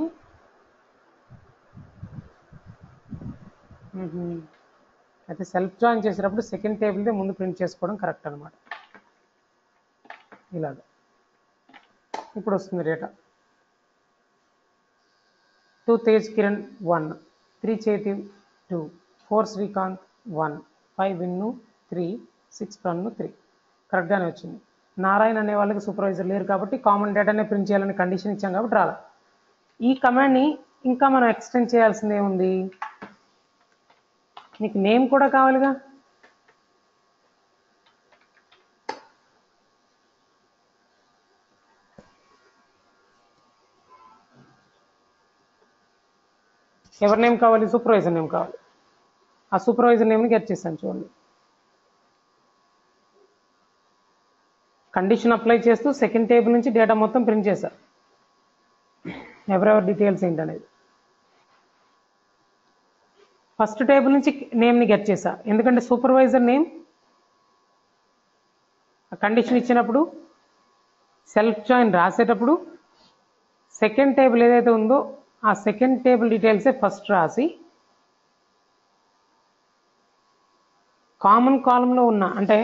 అయితే self join చేసేటప్పుడు second టేబుల్దే ముందు ప్రింట్ చేసుకోవడం కరెక్ట్ అనమాట. ఇలాగ ఇప్పుడు వస్తుంది డేటా. 2 తేజ్ కిరణ్ 1, 3 చేతి 2, 4 శ్రీకాంత్ 1, 5 విన్ను 3, 6 ప్రన్ను 3. కరెక్ట్గానే వచ్చింది. నారాయణ అనే వాళ్ళకి సూపర్వైజర్ లేరు కాబట్టి కామన్ డేటానే ప్రింట్ చేయాలని కండిషన్ ఇచ్చాం కాబట్టి రాలా. ఈ కమాండ్ని ఇంకా మనం ఎక్స్టెండ్ చేయాల్సింది ఏముంది, నీకు నేమ్ కూడా కావాలిగా. ఎవరి నేమ్ కావాలి, సూపర్వైజర్ నేమ్ కావాలి. ఆ సూపర్వైజర్ నేమ్ని గెట్ చేశాను చూడండి. కండిషన్ అప్లై చేస్తూ సెకండ్ టేబుల్ నుంచి డేటా మొత్తం ప్రింట్ చేశా, ఎవరెవరి డీటెయిల్స్ ఏంటనేది. ఫస్ట్ టేబుల్ నుంచి నేమ్ని గెట్ చేశా, ఎందుకంటే సూపర్వైజర్ నేమ్ కండిషన్ ఇచ్చినప్పుడు సెల్ఫ్ జాయిన్ రాసేటప్పుడు సెకండ్ టేబుల్ ఏదైతే ఉందో ఆ సెకండ్ టేబుల్ డీటెయిల్సే ఫస్ట్ రాసి కామన్ కాలంలో ఉన్న, అంటే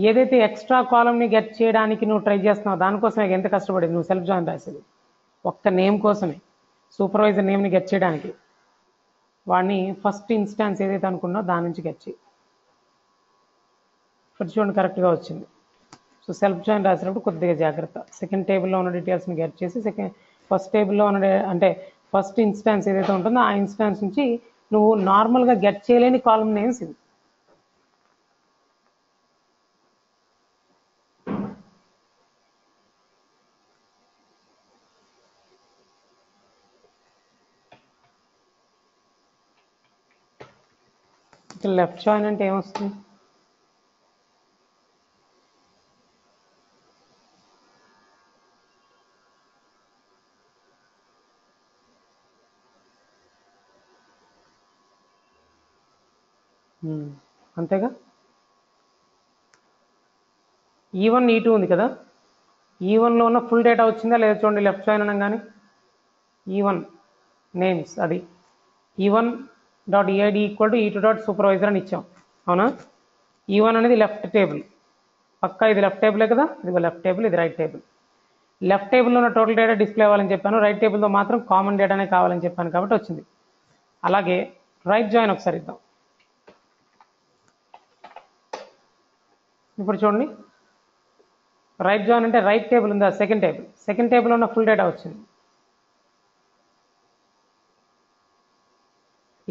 ఏదైతే ఎక్స్ట్రా కాలంని గెట్ చేయడానికి నువ్వు ట్రై చేస్తున్నావు దానికోసమే ఎంత కష్టపడేది నువ్వు సెల్ఫ్ జాయిన్ రాసేది, ఒక్క నేమ్ కోసమే, సూపర్వైజర్ నేమ్ని గెట్ చేయడానికి. వాడిని ఫస్ట్ ఇన్స్టాన్స్ ఏదైతే అనుకున్నావు దాని నుంచి గెట్ చేయి. ఇప్పుడు చూడండి కరెక్ట్గా వచ్చింది. సో సెల్ఫ్ జాయిన్ రాసినప్పుడు కొద్దిగా జాగ్రత్త, సెకండ్ టేబుల్లో ఉన్న డీటెయిల్స్ని గెట్ చేసి ఫస్ట్ టేబుల్లో ఉన్న అంటే ఫస్ట్ ఇన్స్టాన్స్ ఏదైతే ఉంటుందో ఆ ఇన్స్టాన్స్ నుంచి నువ్వు నార్మల్గా గెట్ చేయలేని కాలం నేమ్స్ ఇది. లెఫ్ట్ జాయిన్ అంటే ఏమొస్తుంది, అంతేగా. E1 E2 ఉంది కదా, E1లో ఉన్న ఫుల్ డేటా వచ్చిందా లేదా చూడండి లెఫ్ట్ జాయిన్ అనగానే. E1 నేమ్స్ అది E1.eid = E2.supervisor అని ఇచ్చాం, అవునా. E1 అనేది లెఫ్ట్ టేబుల్, పక్కా ఇది లెఫ్ట్ టేబులే కదా, ఇది లెఫ్ట్ టేబుల్, ఇది రైట్ టేబుల్. లెఫ్ట్ టేబుల్లో ఉన్న టోటల్ డేటా డిస్ప్లే అవ్వాలని చెప్పాను, రైట్ టేబుల్తో మాత్రం కామన్ డేటానే కావాలని చెప్పాను కాబట్టి వచ్చింది. అలాగే రైట్ జాయిన్ ఒకసారి ఇద్దాం. ఇప్పుడు చూడండి రైట్ జాయిన్ అంటే రైట్ టేబుల్ ఉందా, సెకండ్ టేబుల్లో ఉన్న ఫుల్ డేటా వచ్చింది.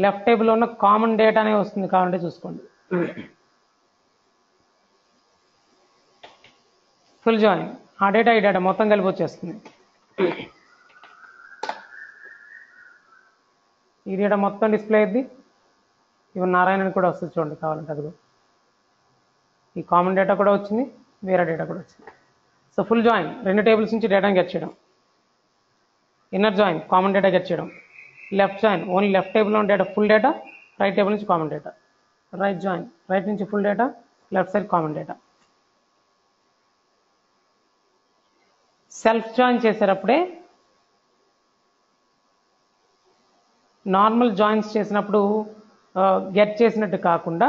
లెఫ్ట్ టేబుల్లో ఉన్న కామన్ డేటానే వస్తుంది కావాలంటే చూసుకోండి. ఫుల్ జాయిన్ ఆ డేటా ఈ డేటా మొత్తం కలిపి వచ్చేస్తుంది. ఈ డేటా మొత్తం డిస్ప్లే అయ్యింది. ఇవి నారాయణని కూడా వస్తుంది చూడండి కావాలంటే, అదిగో ఈ కామన్ డేటా కూడా వచ్చింది, వేరే డేటా కూడా వచ్చింది. సో ఫుల్ జాయిన్ రెండు టేబుల్స్ నుంచి డేటాని గెట్ చేయడం, inner join common data get చేయడం, లెఫ్ట్ జాయిన్ ఓన్లీ లెఫ్ట్ టేబుల్లో ఉన్న data full data, right table నుంచి common data, right join right నుంచి full data, left side common data. Self join చేసేటప్పుడే నార్మల్ జాయిన్స్ చేసినప్పుడు గెట్ చేసినట్టు కాకుండా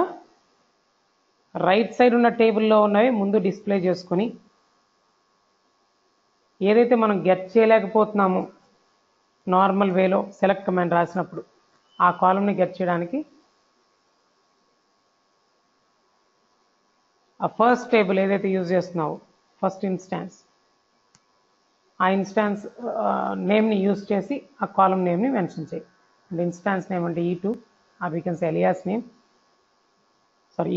రైట్ సైడ్ ఉన్న టేబుల్లో ఉన్నవి ముందు డిస్ప్లే చేసుకొని ఏదైతే మనం గెట్ చేయలేకపోతున్నామో నార్మల్ వేలో సెలెక్ట్ కమాండ్ రాసినప్పుడు ఆ కాలంని గెట్ చేయడానికి ఆ ఫస్ట్ టేబుల్ ఏదైతే యూజ్ చేస్తున్నావో ఫస్ట్ ఇన్స్టాన్స్ ఆ ఇన్స్టాన్స్ నేమ్ని యూజ్ చేసి ఆ కాలం నేమ్ని మెన్షన్ చేయి. అంటే ఇన్స్టాన్స్ నేమ్ అంటే E2 or we can say alias name, sorry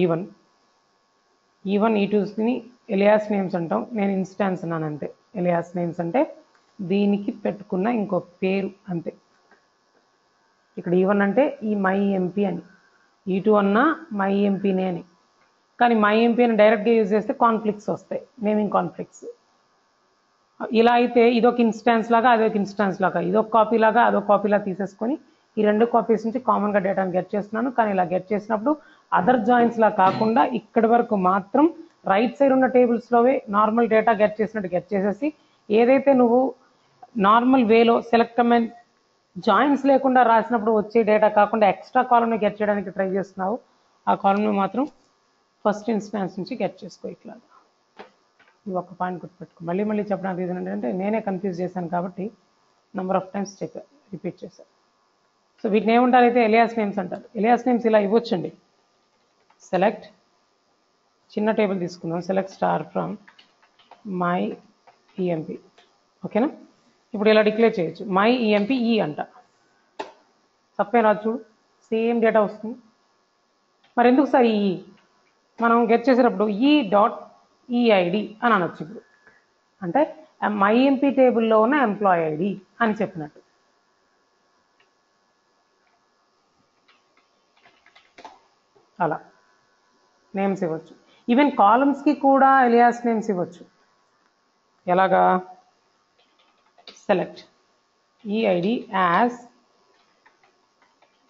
E1 E2ని ఎలియాస్ నేమ్స్ అంటాం, నేను ఇన్స్టాన్స్ అన్నాను అంతే. ఎలియాస్ నేమ్స్ అంటే దీనికి పెట్టుకున్న ఇంకో పేరు అంతే. ఇక్కడ E1 అంటే ఈ మై ఎంపీ అని, E2 అన్నా మై ఎంపీనే అని. కానీ మై ఎంపీ అని డైరెక్ట్గా యూజ్ చేస్తే కాన్ఫ్లిక్ట్స్ వస్తాయి, నేమింగ్ కాన్ఫ్లిక్ట్స్. ఇలా అయితే ఇదొక ఇన్స్టాన్స్ లాగా అదొక ఇన్స్టాన్స్ లాగా, ఇదొక కాపీ లాగా అదొక కాపీలా తీసేసుకొని ఈ రెండు కాపీస్ నుంచి కామన్గా డేటాను గెట్ చేస్తున్నాను. కానీ ఇలా గెట్ చేసినప్పుడు అదర్ జాయిన్స్ లా కాకుండా ఇక్కడి వరకు మాత్రం రైట్ సైడ్ ఉన్న టేబుల్స్లోవే నార్మల్ డేటా గెట్ చేసినట్టు గెట్ చేసేసి ఏదైతే నువ్వు నార్మల్ వేలో సెలెక్ట్ కమాండ్ జాయిన్స్ లేకుండా రాసినప్పుడు వచ్చే డేటా కాకుండా ఎక్స్ట్రా కాలంని గెట్ చేయడానికి ట్రై చేస్తున్నావు ఆ కాలంలో మాత్రం ఫస్ట్ ఇన్స్టాన్స్ నుంచి గెట్ చేసుకో. ఇట్లా ఈ ఒక్క పాయింట్ గుర్తుపెట్టుకో. మళ్ళీ మళ్ళీ చెప్పడానికి రీజన్ ఏంటంటే నేనే కన్ఫ్యూజ్ చేశాను కాబట్టి నెంబర్ ఆఫ్ టైమ్స్ రిపీట్ చేశాను. సో వీటిని ఏమంటారు అయితే ఎలియాస్ నేమ్స్ అంటారు. ఎలియాస్ నేమ్స్ ఇలా ఇవ్వచ్చండి. సెలెక్ట్ చిన్న టేబుల్ తీసుకుందాం. Select star from my EMP. ఓకేనా? ఇప్పుడు ఇలా డిక్లేర్ చేయొచ్చు. మై ఈఎంపి ఈ అంట. తప్పే రాదు చూడు, సేమ్ డేటా వస్తుంది. మరి ఎందుకు సార్ ఈ మనం గెట్ చేసేటప్పుడు ఈ డాట్ ఈఐడి అని అనొచ్చు. ఇప్పుడు అంటే మై ఎంపీ టేబుల్లో ఉన్న ఎంప్లాయీ ఐడి అని చెప్పినట్టు. అలా నేమ్స్ ఇవ్వచ్చు. ఈవెన్ కాలమ్స్కి కూడా ఎలియాస్ నేమ్స్ ఇవ్వచ్చు. ఎలాగా? Select EID as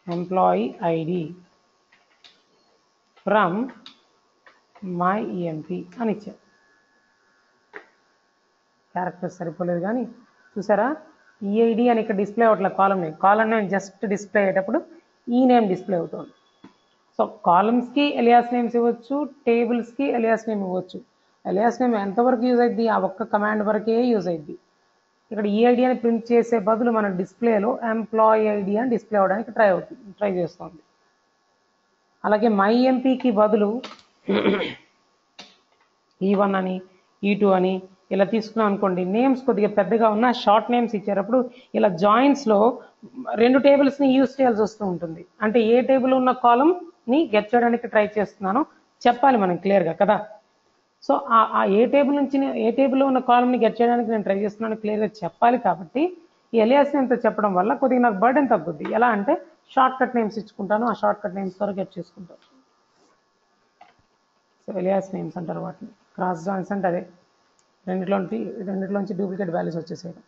employee ID from my EMP అని ఇచ్చారు. క్యారెక్టర్స్ సరిపోలేదు కానీ చూసారా, ఈఐడి అని ఇక్కడ డిస్ప్లే అవ్వట్లేదు. కాలం నేమ్ జస్ట్ డిస్ప్లే అయ్యేటప్పుడు ఈ నేమ్ డిస్ప్లే అవుతుంది. సో కాలమ్స్కి ఎలియాస్ నేమ్స్ ఇవ్వచ్చు, టేబుల్స్కి ఎలియాస్ నేమ్ ఇవ్వచ్చు. ఎలియాస్ నేమ్ ఎంతవరకు యూజ్ అయింది? ఆ ఒక్క కమాండ్ వరకే యూజ్ అయింది. ఇక్కడ ఈఐడి అని ప్రింట్ చేసే బదులు మన డిస్ప్లేలో ఎంప్లాయీ ఐడి అని డిస్ప్లే అవ్వడానికి ట్రై చేస్తుంది. అలాగే మై ఎంపీకి బదులు E1 అని E2 అని ఇలా తీసుకున్నాం అనుకోండి. నేమ్స్ కొద్దిగా పెద్దగా ఉన్న షార్ట్ నేమ్స్ ఇచ్చేటప్పుడు ఇలా జాయిన్స్లో 2 టేబుల్స్ని యూజ్ చేయాల్సి వస్తూ ఉంటుంది. అంటే ఏ టేబుల్ ఉన్న కాలంని గెట్ చేయడానికి ట్రై చేస్తున్నానో చెప్పాలి మనం క్లియర్గా కదా. సో ఆ ఏ టేబుల్లో ఉన్న కాలంని గెట్ చేయడానికి నేను ట్రై చేస్తున్నాను క్లియర్గా చెప్పాలి. కాబట్టి ఈ ఎలియాస్ నేమ్తో చెప్పడం వల్ల కొద్దిగా నాకు బర్డెన్ తగ్గుద్ది. ఎలా అంటే షార్ట్ కట్ నేమ్స్ ఇచ్చుకుంటాను, ఆ షార్ట్ కట్ నేమ్స్ ద్వారా గెట్ చేసుకుంటాను. సో ఎలియాస్ నేమ్స్ అంటారు వాటిని. క్రాస్ జాయిన్స్ అంటే అదే, రెండిట్లోంచి డూప్లికేట్ వాల్యూస్ వచ్చేసేయడం.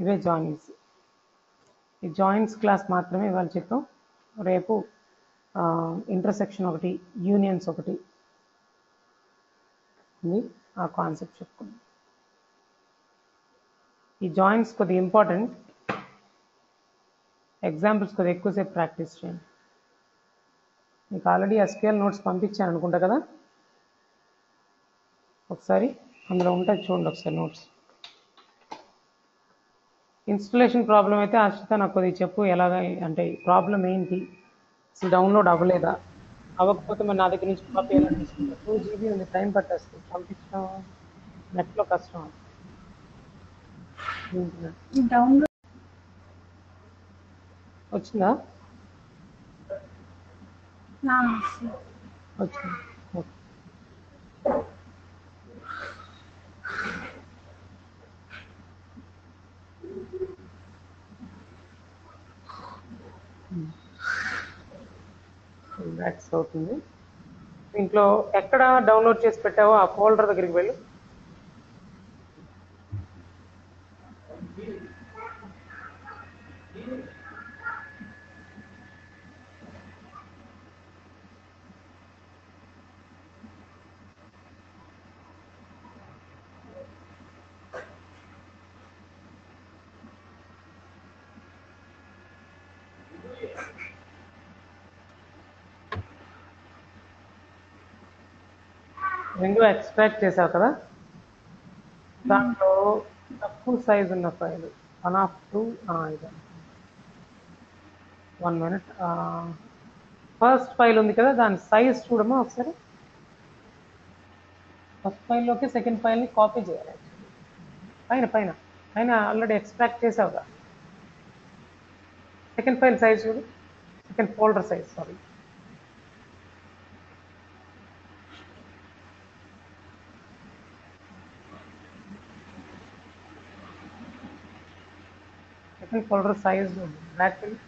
ఇవే జాయిన్స్. ఈ జాయిన్స్ క్లాస్ మాత్రమే ఇవాళ చెప్పాం. రేపు ఇంటర్సెక్షన్ ఒకటి, యూనియన్స్ ఒకటి ఉంది, ఆ కాన్సెప్ట్ చెప్పుకుందాం. ఈ జాయిన్స్ కొద్దిగా ఇంపార్టెంట్. ఎగ్జాంపుల్స్ కొద్దిగా ఎక్కువసేపు ప్రాక్టీస్ చేయండి. మీకు ఆల్రెడీ ఎస్క్యూఎల్ నోట్స్ పంపించాను అనుకుంటా కదా, ఒకసారి అందులో ఉంటాయి చూడండి ఒకసారి నోట్స్. ఇన్స్టలేషన్ ప్రాబ్లం అయితే ఆశ్రిత నాకు కొద్దిగా చెప్పు, ఎలాగ అంటే ప్రాబ్లం ఏంటి, అసలు డౌన్లోడ్ అవ్వలేదా, అవ్వకపోతే మరి నా దగ్గర నుంచి కాపీ ఎలా తీసుకుంటా. 2 GB ఉంది, టైం పట్టేస్తుంది పంపించడం, నెట్లో కష్టం. డౌన్లోడ్ వచ్చిందా? వచ్చింది. ఓకే. బ్యాక్స్ అవుతుంది. దీంట్లో ఎక్కడ డౌన్లోడ్ చేసి పెట్టావో ఆ ఫోల్డర్ దగ్గరికి వెళ్ళి రెండు ఎక్స్ట్రాక్ట్ చేసావు కదా, దాంట్లో తక్కువ సైజ్ ఉన్న ఫైల్ 1 of 2 ఇది 1 minute. ఫస్ట్ ఫైల్ ఉంది కదా, దాని సైజ్ చూడమా ఒకసారి. ఫస్ట్ ఫైల్లోకి సెకండ్ ఫైల్ని కాపీ చేయాలి. పైన పైన పైన ఆల్రెడీ ఎక్స్ట్రాక్ట్ చేసావుగా, సెకండ్ ఫైల్ సైజ్ చూడు, second folder size, sorry. Second folder size back వెళ్ళి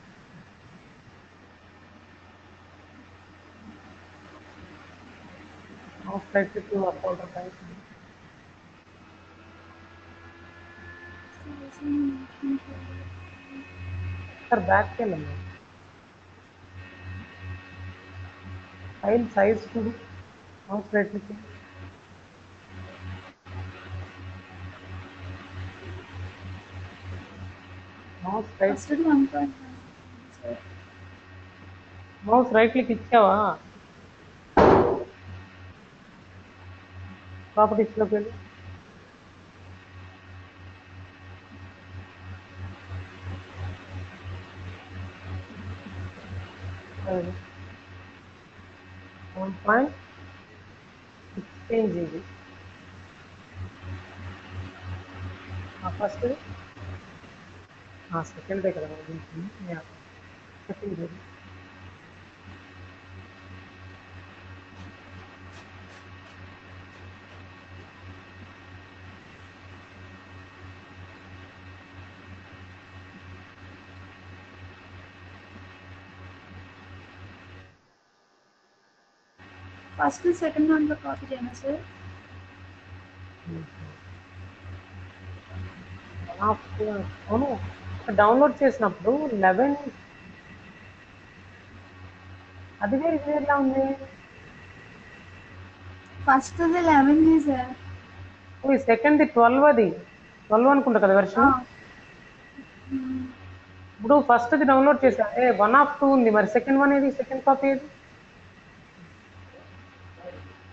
right click to folder size. Sir బ్యాక్కి వెళ్ళండి, ఫైల్ సైజ్ చూడు, mouse right click, mouse right click ఇచ్చావా? ప్రాపర్టీస్లోకి వెళ్ళి .16 GB. ఫస్ట్ సెకండ్ దగ్గర సెకండ్ GB. ఫస్ట్ సెకండ్ దాంట్లో కాపీ చేయనా సార్? అవును, డౌన్లోడ్ చేసినప్పుడు 11 అది వేరే ఇది ఎలా ఉంది? First 11 sir. సెకండ్ 12, అది 12 అనుకుంటా కదా వెర్షన్. ఇప్పుడు ఫస్ట్ది డౌన్లోడ్ చేసా, 1 ఉంది, మరి సెకండ్ వన్ ఏది? సెకండ్ కాపీ ఏది?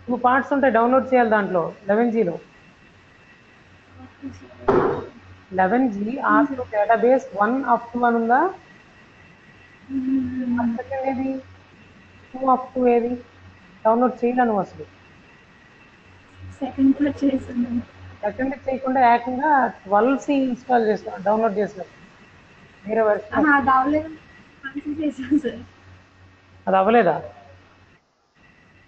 2 పార్ట్స్ ఉంటాయి డౌన్లోడ్ చేయాలి దాంట్లో 11Gలో. 11G R2 డేటాబేస్ 1 అని ఉందా? సెకండ్ ఏది? 2 ఏది? డౌన్లోడ్ చేయలేను అసలు. సెకండ్ చేసాను. సెకండ్ చేయకుండా ఏకంగా 12C ఇన్స్టాల్ చేస్తాను డౌన్లోడ్ చేసినప్పుడు. వేరే వెర్షన్ అది అవ్వలేదు, కన్సిడర్ చేశాను సార్. అది అవ్వలేదా?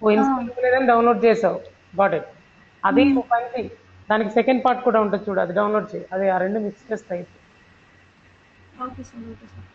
ఇన్స్టాల్ అవ్వలేదని డౌన్లోడ్ చేసావు, గాట్ ఇట్. అది పని, దానికి సెకండ్ పార్ట్ కూడా ఉంటుంది చూడు, అది డౌన్లోడ్ చేయి. అది ఆ రెండు మిక్స్ చేస్తాయి. Okay sir, okay sir.